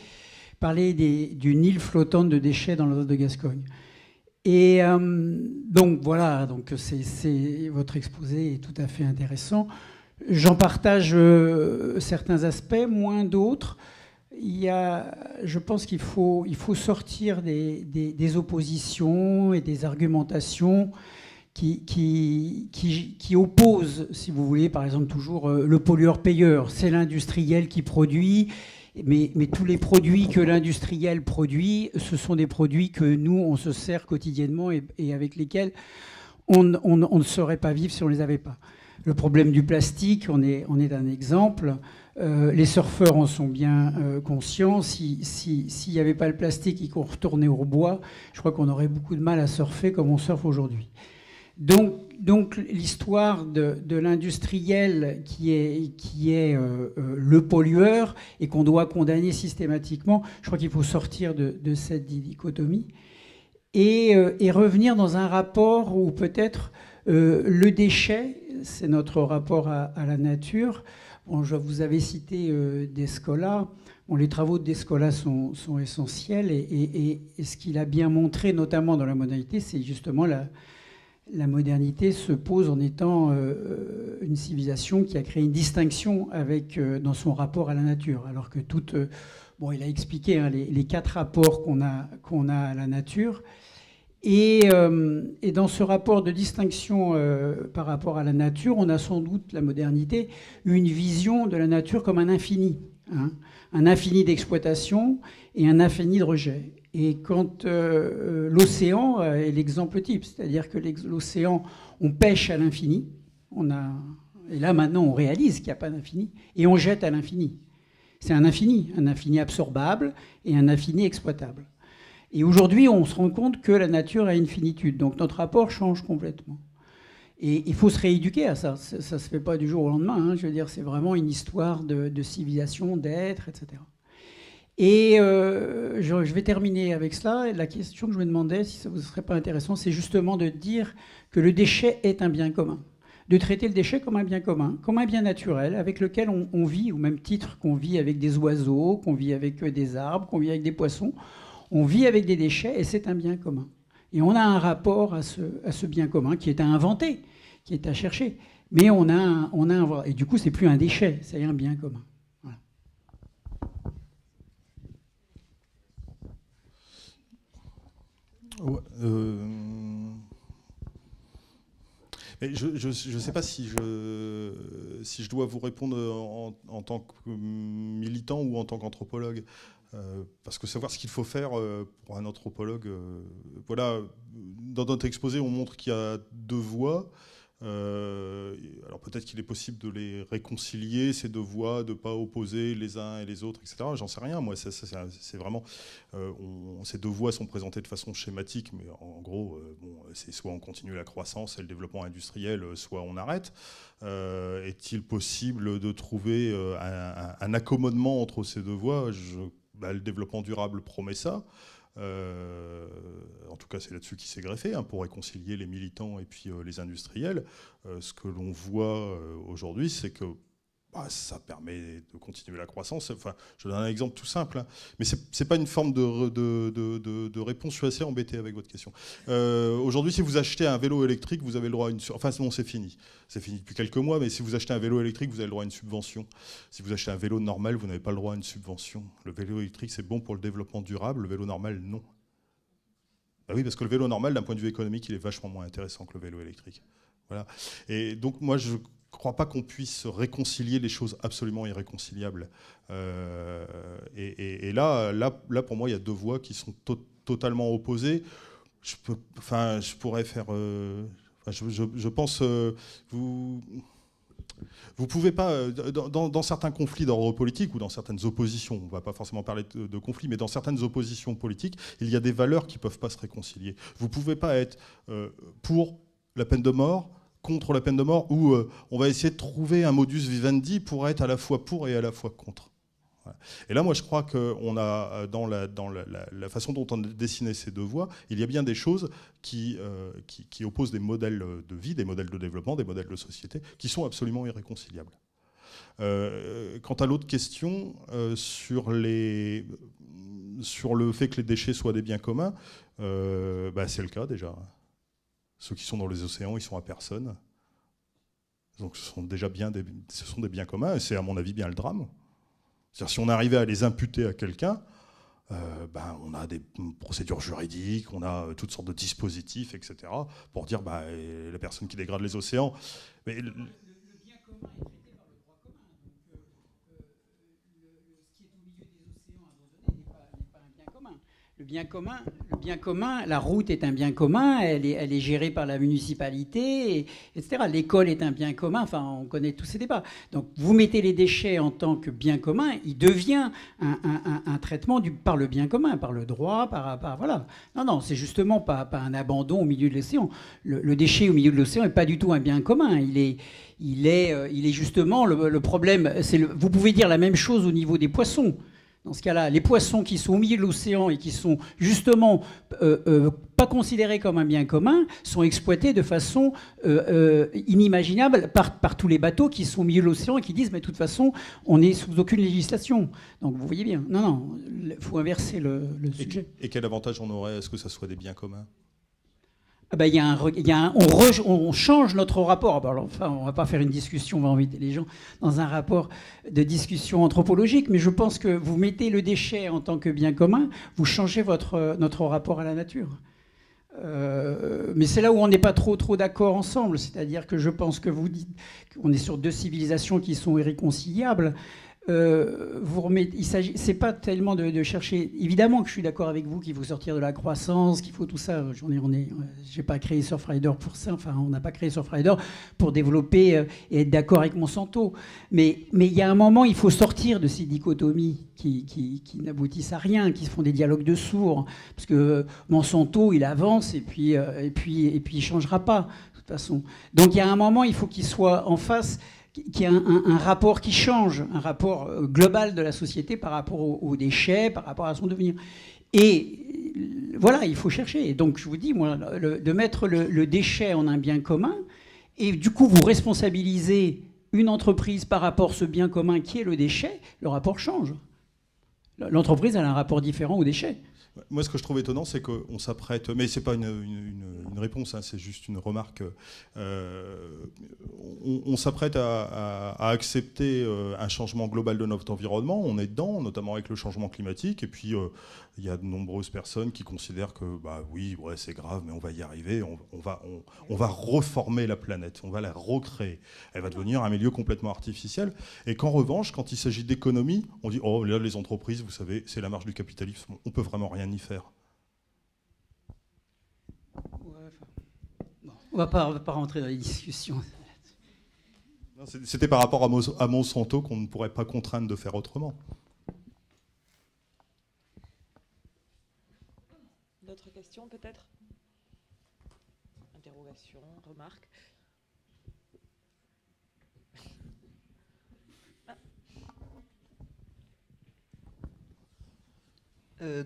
parlé d'une île flottante de déchets dans l'Ouest de Gascogne. Et donc voilà, donc votre exposé est tout à fait intéressant. J'en partage certains aspects, moins d'autres. Je pense qu'il faut sortir des oppositions et des argumentations qui opposent, si vous voulez, par exemple toujours le pollueur-payeur. C'est l'industriel qui produit. Mais tous les produits que l'industriel produit, ce sont des produits que nous, on se sert quotidiennement et avec lesquels on ne saurait pas vivre si on ne les avait pas. Le problème du plastique, on est un exemple. Les surfeurs en sont bien conscients. S'il n'y avait pas le plastique et qu'on retournait au bois, je crois qu'on aurait beaucoup de mal à surfer comme on surfe aujourd'hui. Donc l'histoire de l'industriel qui est le pollueur et qu'on doit condamner systématiquement, je crois qu'il faut sortir de cette dichotomie et revenir dans un rapport où peut-être le déchet, c'est notre rapport à la nature. Bon, vous avez cité Descola. Bon, les travaux de Descola sont essentiels et ce qu'il a bien montré, notamment dans la modernité, c'est justement la modernité se pose en étant une civilisation qui a créé une distinction dans son rapport à la nature. Alors que bon, il a expliqué les 4 rapports qu'on a à la nature. Et dans ce rapport de distinction par rapport à la nature, on a sans doute, la modernité, une vision de la nature comme un infini. Hein, un infini d'exploitation et un infini de rejet. Et quand l'océan est l'exemple type, c'est-à-dire que l'océan, on pêche à l'infini, et là maintenant on réalise qu'il n'y a pas d'infini, et on jette à l'infini. C'est un infini absorbable et un infini exploitable. Et aujourd'hui, on se rend compte que la nature a une finitude, donc notre rapport change complètement. Et il faut se rééduquer à ça. Ça ne se fait pas du jour au lendemain. Hein. Je veux dire, c'est vraiment une histoire de civilisation, d'être, etc. Et je vais terminer avec cela. Et la question que je me demandais, si ça ne vous serait pas intéressant, c'est justement de dire que le déchet est un bien commun. De traiter le déchet comme un bien commun, comme un bien naturel, avec lequel on vit, au même titre qu'on vit avec des oiseaux, qu'on vit avec des arbres, qu'on vit avec des poissons. On vit avec des déchets et c'est un bien commun. Et on a un rapport à ce bien commun qui est à inventer, qui est à chercher. Mais on a un et du coup, c'est plus un déchet, c'est un bien commun. Voilà. Ouais, mais je ne sais pas si je dois vous répondre en tant que militant ou en tant qu'anthropologue. Parce que savoir ce qu'il faut faire pour un anthropologue, voilà, dans notre exposé, on montre qu'il y a 2 voies. Alors peut-être qu'il est possible de les réconcilier, ces deux voies, de ne pas opposer les uns et les autres, etc. J'en sais rien. Moi, c'est vraiment... ces deux voies sont présentées de façon schématique, mais en gros, c'est soit on continue la croissance et le développement industriel, soit on arrête. Est-il possible de trouver un accommodement entre ces deux voies? Le développement durable promet ça. En tout cas, c'est là-dessus qu'il s'est greffé, hein, pour réconcilier les militants et puis les industriels. Ce que l'on voit aujourd'hui, c'est que ça permet de continuer la croissance. Enfin, je donne un exemple tout simple, hein, mais c'est pas une forme de réponse. Je suis assez embêté avec votre question. Aujourd'hui, si vous achetez un vélo électrique, vous avez le droit à une... Enfin, non, c'est fini. C'est fini depuis quelques mois, mais si vous achetez un vélo électrique, vous avez le droit à une subvention. Si vous achetez un vélo normal, vous n'avez pas le droit à une subvention. Le vélo électrique, c'est bon pour le développement durable. Le vélo normal, non. Bah oui, parce que le vélo normal, d'un point de vue économique, il est vachement moins intéressant que le vélo électrique. Voilà. Et donc, moi, je ne crois pas qu'on puisse réconcilier les choses absolument irréconciliables. Et là, pour moi, il y a deux voies qui sont totalement opposées. Je pourrais faire... je pense... Vous pouvez pas, dans certains conflits d'ordre politique ou dans certaines oppositions, on ne va pas forcément parler de conflits, mais dans certaines oppositions politiques, il y a des valeurs qui ne peuvent pas se réconcilier. Vous ne pouvez pas être pour la peine de mort, contre la peine de mort, ou on va essayer de trouver un modus vivendi pour être à la fois pour et à la fois contre. Voilà. Et là, moi, je crois qu'on a, dans la façon dont on a dessiné ces deux voies, il y a bien des choses qui opposent des modèles de vie, des modèles de développement, des modèles de société, qui sont absolument irréconciliables. Quant à l'autre question, sur le fait que les déchets soient des biens communs, c'est le cas déjà. Ceux qui sont dans les océans, ils sont à personne. Donc ce sont déjà des biens communs, et c'est à mon avis bien le drame. C'est-à-dire, si on arrivait à les imputer à quelqu'un, on a des procédures juridiques, on a toutes sortes de dispositifs, etc., pour dire la personne qui dégrade les océans... Mais le bien commun est traité par le droit commun. Donc, ce qui est au milieu des océans abandonnés n'est pas un bien commun. Le bien commun, la route est un bien commun, elle est gérée par la municipalité, etc. L'école est un bien commun, enfin on connaît tous ces débats. Donc vous mettez les déchets en tant que bien commun, il devient un traitement par le bien commun, par le droit, voilà. Non, c'est justement pas un abandon au milieu de l'océan. Le déchet au milieu de l'océan n'est pas du tout un bien commun, il est justement le problème. Vous pouvez dire la même chose au niveau des poissons. Dans ce cas-là, les poissons qui sont au milieu de l'océan et qui sont justement pas considérés comme un bien commun sont exploités de façon inimaginable par tous les bateaux qui sont au milieu de l'océan et qui disent mais de toute façon on n'est sous aucune législation. Donc vous voyez bien, non, il faut inverser le sujet. Et quel avantage on aurait à ce que ça soit des biens communs ? On change notre rapport. Alors, enfin, on ne va pas faire une discussion, on va inviter les gens dans un rapport de discussion anthropologique, mais je pense que vous mettez le déchet en tant que bien commun, vous changez notre rapport à la nature. Mais c'est là où on n'est pas trop d'accord ensemble, c'est-à-dire que je pense que vous dites qu'on est sur deux civilisations qui sont irréconciliables. C'est pas tellement de chercher. Évidemment que je suis d'accord avec vous qu'il faut sortir de la croissance, qu'il faut tout ça. J'ai pas créé Surfrider pour ça. Enfin, on n'a pas créé Surfrider pour développer et être d'accord avec Monsanto. Mais il y a un moment, il faut sortir de ces dichotomies qui n'aboutissent à rien, qui font des dialogues de sourds. Parce que Monsanto, il avance et puis il changera pas de toute façon. Donc il y a un moment, il faut qu'il soit en face. Qu'il y a un rapport qui change, un rapport global de la société par rapport aux déchets, par rapport à son devenir. Et voilà, il faut chercher. Et donc, je vous dis, moi, de mettre le déchet en un bien commun, et du coup, vous responsabilisez une entreprise par rapport à ce bien commun qui est le déchet, le rapport change. L'entreprise, elle a un rapport différent aux déchets. Moi, ce que je trouve étonnant, c'est qu'on s'apprête, mais ce n'est pas une réponse, hein, c'est juste une remarque. On s'apprête à accepter un changement global de notre environnement. On est dedans, notamment avec le changement climatique. Et puis, il y a de nombreuses personnes qui considèrent que, oui, ouais, c'est grave, mais on va y arriver. On va reformer la planète, on va la recréer. Elle va devenir un milieu complètement artificiel. Et qu'en revanche, quand il s'agit d'économie, on dit, oh, là, les entreprises, vous savez, c'est la marche du capitalisme. On peut vraiment rien y faire. On va pas rentrer dans les discussions. C'était par rapport à Monsanto qu'on ne pourrait pas contraindre de faire autrement. D'autres questions peut-être? Interrogations, remarques?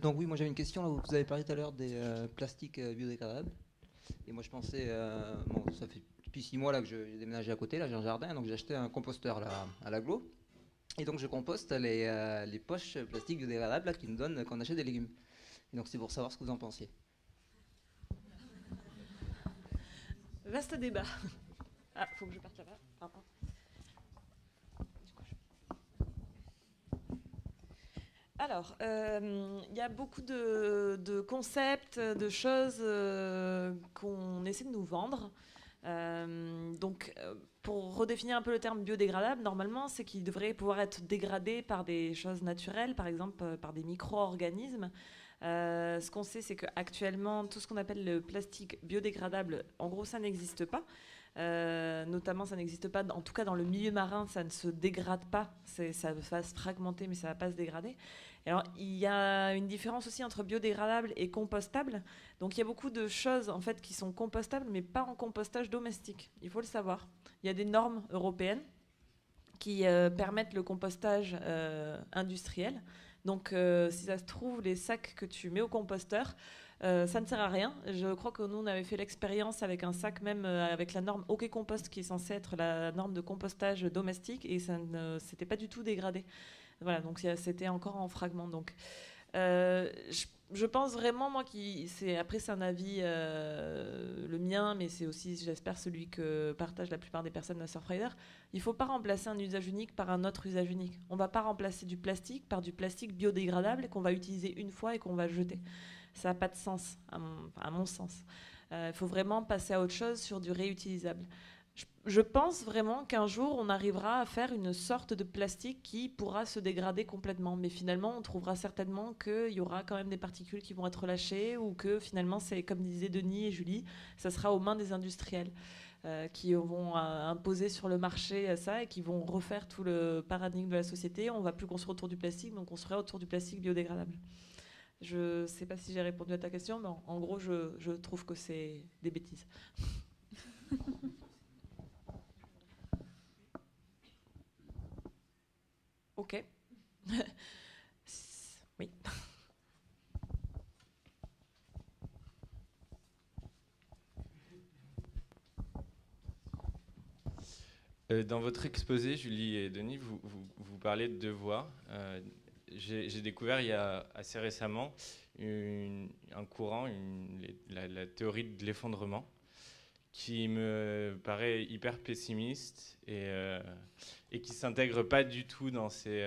Donc oui, moi j'avais une question. Là, vous avez parlé tout à l'heure des plastiques biodégradables. Et moi je pensais, bon, ça fait depuis 6 mois là, que j'ai déménagé à côté, là j'ai un jardin, donc j'ai acheté un composteur là, à l'agglo. Et donc je composte les poches plastiques biodégradables là, qui nous donnent quand on achète des légumes. Et donc c'est pour savoir ce que vous en pensiez. Vaste débat. Ah, faut que je parte là-bas. Pardon. Alors, il y a beaucoup de concepts, de choses qu'on essaie de nous vendre. Pour redéfinir un peu le terme biodégradable, normalement, c'est qu'il devrait pouvoir être dégradé par des choses naturelles, par exemple par des micro-organismes. Ce qu'on sait, c'est qu'actuellement, tout ce qu'on appelle le plastique biodégradable, en gros, ça n'existe pas. Notamment, ça n'existe pas, en tout cas dans le milieu marin, ça ne se dégrade pas. Ça va se fragmenter, mais ça ne va pas se dégrader. Alors, il y a une différence aussi entre biodégradable et compostable. Donc, il y a beaucoup de choses en fait qui sont compostables, mais pas en compostage domestique. Il faut le savoir. Il y a des normes européennes qui permettent le compostage industriel. Donc, si ça se trouve, les sacs que tu mets au composteur, ça ne sert à rien. Je crois que nous, on avait fait l'expérience avec un sac, même avec la norme OK Compost, qui est censée être la norme de compostage domestique, et ça ne s'était pas du tout dégradé. Voilà, donc c'était encore en fragments. Donc, je pense vraiment, moi, après c'est un avis, le mien, mais c'est aussi, j'espère, celui que partagent la plupart des personnes de Surfrider. Il ne faut pas remplacer un usage unique par un autre usage unique. On ne va pas remplacer du plastique par du plastique biodégradable qu'on va utiliser une fois et qu'on va jeter. Ça n'a pas de sens, à mon sens. Il faut vraiment passer à autre chose sur du réutilisable. Je pense vraiment qu'un jour, on arrivera à faire une sorte de plastique qui pourra se dégrader complètement. Mais finalement, on trouvera certainement qu'il y aura quand même des particules qui vont être relâchées, ou que finalement, c'est comme disaient Denis et Julie, ça sera aux mains des industriels qui vont imposer sur le marché ça et qui vont refaire tout le paradigme de la société. On ne va plus construire autour du plastique, donc on serait autour du plastique biodégradable. Je ne sais pas si j'ai répondu à ta question, mais en gros, je trouve que c'est des bêtises. Ok. Oui. Dans votre exposé, Julie et Denis, vous parlez de devoir. J'ai découvert il y a assez récemment un courant, la théorie de l'effondrement, qui me paraît hyper pessimiste et qui ne s'intègre pas du tout dans ces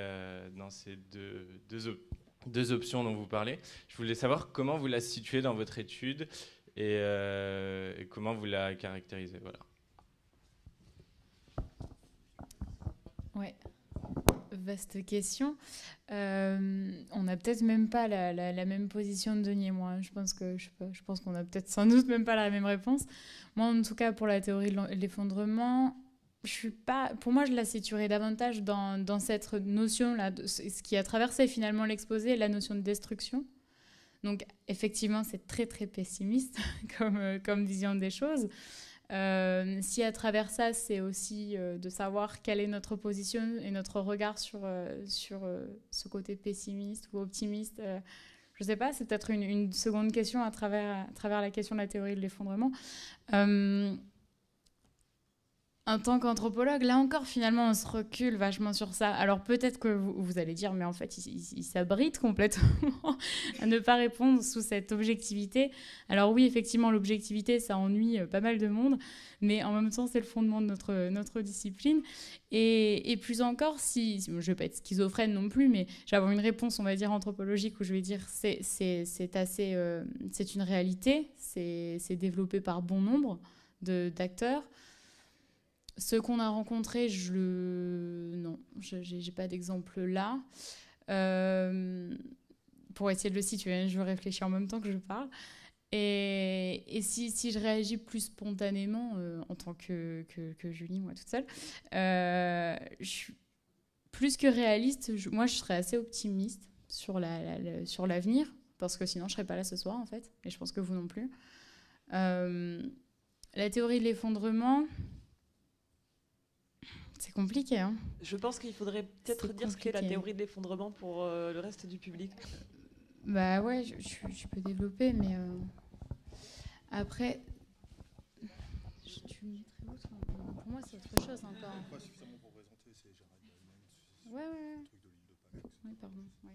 deux options dont vous parlez. Je voulais savoir comment vous la situez dans votre étude et comment vous la caractérisez. Voilà. Ouais, vaste question. On n'a peut-être même pas la même position de Denis et moi. Je pense qu'on a peut-être sans doute même pas la même réponse. Moi, en tout cas, pour la théorie de l'effondrement, pour moi, je la situerais davantage dans cette notion-là, ce qui a traversé finalement l'exposé, la notion de destruction. Donc, effectivement, c'est très, très pessimiste comme vision des choses. Si à travers ça, c'est aussi de savoir quelle est notre position et notre regard sur ce côté pessimiste ou optimiste. Je ne sais pas, c'est peut-être une seconde question à travers la question de la théorie de l'effondrement. En tant qu'anthropologue, là encore, finalement, on se recule vachement sur ça. Alors peut-être que vous allez dire, mais en fait, il s'abrite complètement à ne pas répondre sous cette objectivité. Alors oui, effectivement, l'objectivité, ça ennuie pas mal de monde, mais en même temps, c'est le fondement de notre discipline. Et plus encore, je ne vais pas être schizophrène non plus, mais je vais avoir une réponse, on va dire, anthropologique, où je vais dire c'est une réalité, c'est développé par bon nombre d'acteurs. Ceux qu'on a rencontrés, non, j'ai pas d'exemple là. Pour essayer de le situer, je réfléchis en même temps que je parle. Et si je réagis plus spontanément, en tant que Julie, moi toute seule, plus que réaliste, moi je serais assez optimiste sur l'avenir, parce que sinon je serais pas là ce soir en fait, et je pense que vous non plus. La théorie de l'effondrement, c'est compliqué, hein. Je pense qu'il faudrait peut-être dire ce qu'est la théorie de l'effondrement pour le reste du public. Bah ouais, je peux développer, mais après, tu me mettrais où, toi ? Pour moi, c'est autre chose encore. Pas suffisamment pour présenter, c'est Gérald Daniel, Ouais. truc de l'île de Palais. Oui, pardon. Ouais.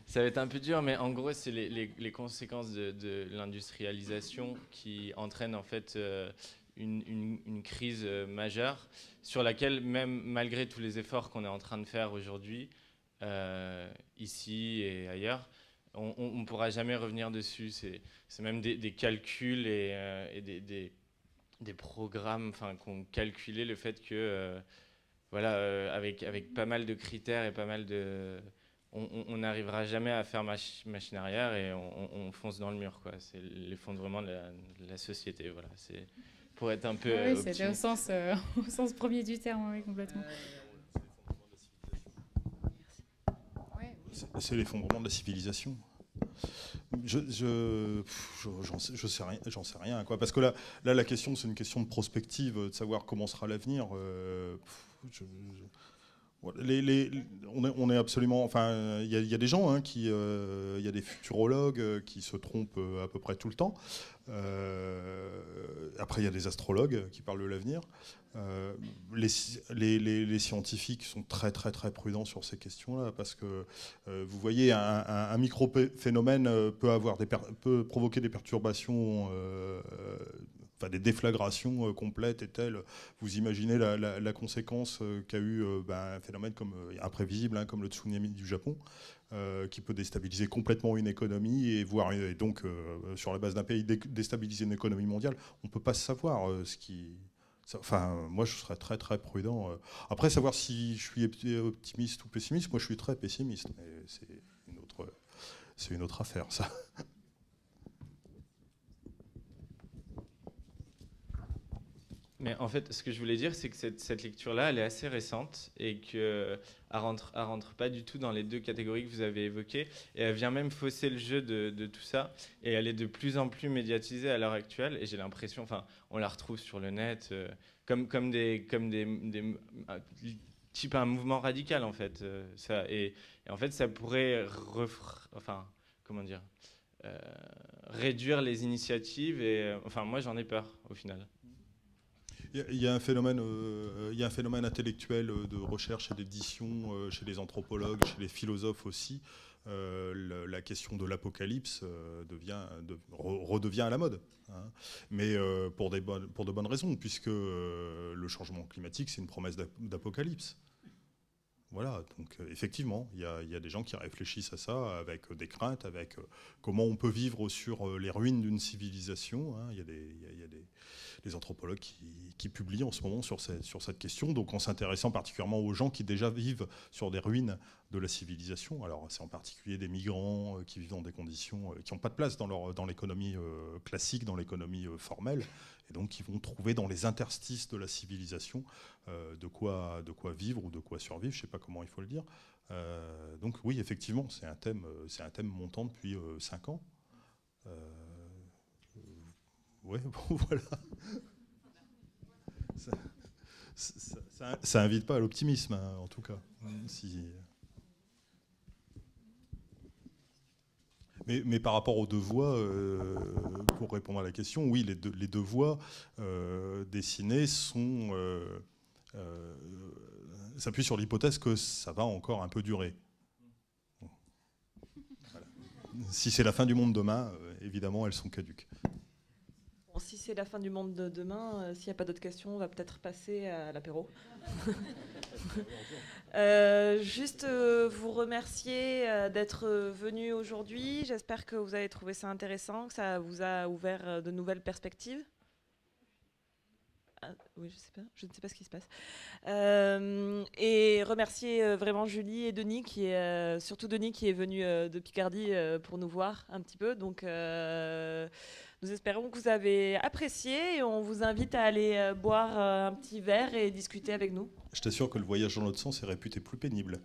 Ça va être un peu dur, mais en gros, c'est les conséquences de l'industrialisation qui entraînent en fait une crise majeure sur laquelle, même malgré tous les efforts qu'on est en train de faire aujourd'hui, ici et ailleurs, on ne pourra jamais revenir dessus. C'est même des calculs et des programmes qui ont calculé le fait que, avec pas mal de critères et pas mal de... On n'arrivera jamais à faire machine arrière et on fonce dans le mur, quoi. C'est l'effondrement de la société, voilà. C'est pour être un peu oui, c'était au sens premier du terme, oui, complètement. C'est l'effondrement de la civilisation. J'en sais rien, quoi. Parce que là, la question, c'est une question de prospective, de savoir comment sera l'avenir. On est absolument. Enfin, il y a des gens il y a des futurologues qui se trompent à peu près tout le temps. Après, il y a des astrologues qui parlent de l'avenir. Les scientifiques sont très très très prudents sur ces questions-là parce que vous voyez, un micro-phénomène peut provoquer des perturbations. Enfin, des déflagrations complètes et telles. Vous imaginez la conséquence qu'a eu un phénomène imprévisible, comme le tsunami du Japon, qui peut déstabiliser complètement une économie et donc, sur la base d'un pays, déstabiliser une économie mondiale. On ne peut pas savoir moi, je serais très très prudent. Après, savoir si je suis optimiste ou pessimiste, moi je suis très pessimiste. Mais c'est une autre affaire, ça. Mais en fait, ce que je voulais dire, c'est que cette lecture-là, elle est assez récente et qu'elle ne rentre pas du tout dans les deux catégories que vous avez évoquées. Et elle vient même fausser le jeu de tout ça. Et elle est de plus en plus médiatisée à l'heure actuelle. Et j'ai l'impression, on la retrouve sur le net, comme des type un mouvement radical, en fait. Et en fait, ça pourrait réduire les initiatives. Et moi, j'en ai peur, au final. Il y a un phénomène intellectuel de recherche et d'édition chez les anthropologues, chez les philosophes aussi. La question de l'apocalypse redevient à la mode, hein. Mais pour de bonnes raisons, puisque le changement climatique, c'est une promesse d'apocalypse. Voilà, donc effectivement, il y a des gens qui réfléchissent à ça avec des craintes, avec comment on peut vivre sur les ruines d'une civilisation, hein. Il y a des anthropologues qui publient en ce moment sur cette question, donc en s'intéressant particulièrement aux gens qui déjà vivent sur des ruines de la civilisation. Alors c'est en particulier des migrants qui vivent dans des conditions qui n'ont pas de place dans l'économie classique, dans l'économie formelle, et donc qui vont trouver dans les interstices de la civilisation de quoi vivre ou de quoi survivre, je ne sais pas comment il faut le dire. Donc oui, effectivement, c'est un thème montant depuis 5 ans. Ouais, bon, voilà. Ça invite pas à l'optimisme, hein, en tout cas. Mais par rapport aux deux voies, pour répondre à la question, oui, les deux voies dessinées s'appuient sur l'hypothèse que ça va encore un peu durer. Voilà. Si c'est la fin du monde demain, évidemment, elles sont caduques. Bon, si c'est la fin du monde de demain, s'il n'y a pas d'autres questions, on va peut-être passer à l'apéro. Juste vous remercier d'être venu aujourd'hui. J'espère que vous avez trouvé ça intéressant, que ça vous a ouvert de nouvelles perspectives. oui, je ne sais pas ce qui se passe. Et remercier vraiment Julie et Denis, surtout Denis qui est venu de Picardie pour nous voir un petit peu. Donc, nous espérons que vous avez apprécié et on vous invite à aller boire un petit verre et discuter avec nous. Je t'assure que le voyage dans l'autre sens est réputé plus pénible.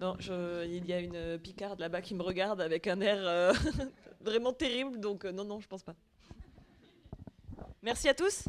Non, il y a une Picarde là-bas qui me regarde avec un air vraiment terrible, donc non, je pense pas. Merci à tous.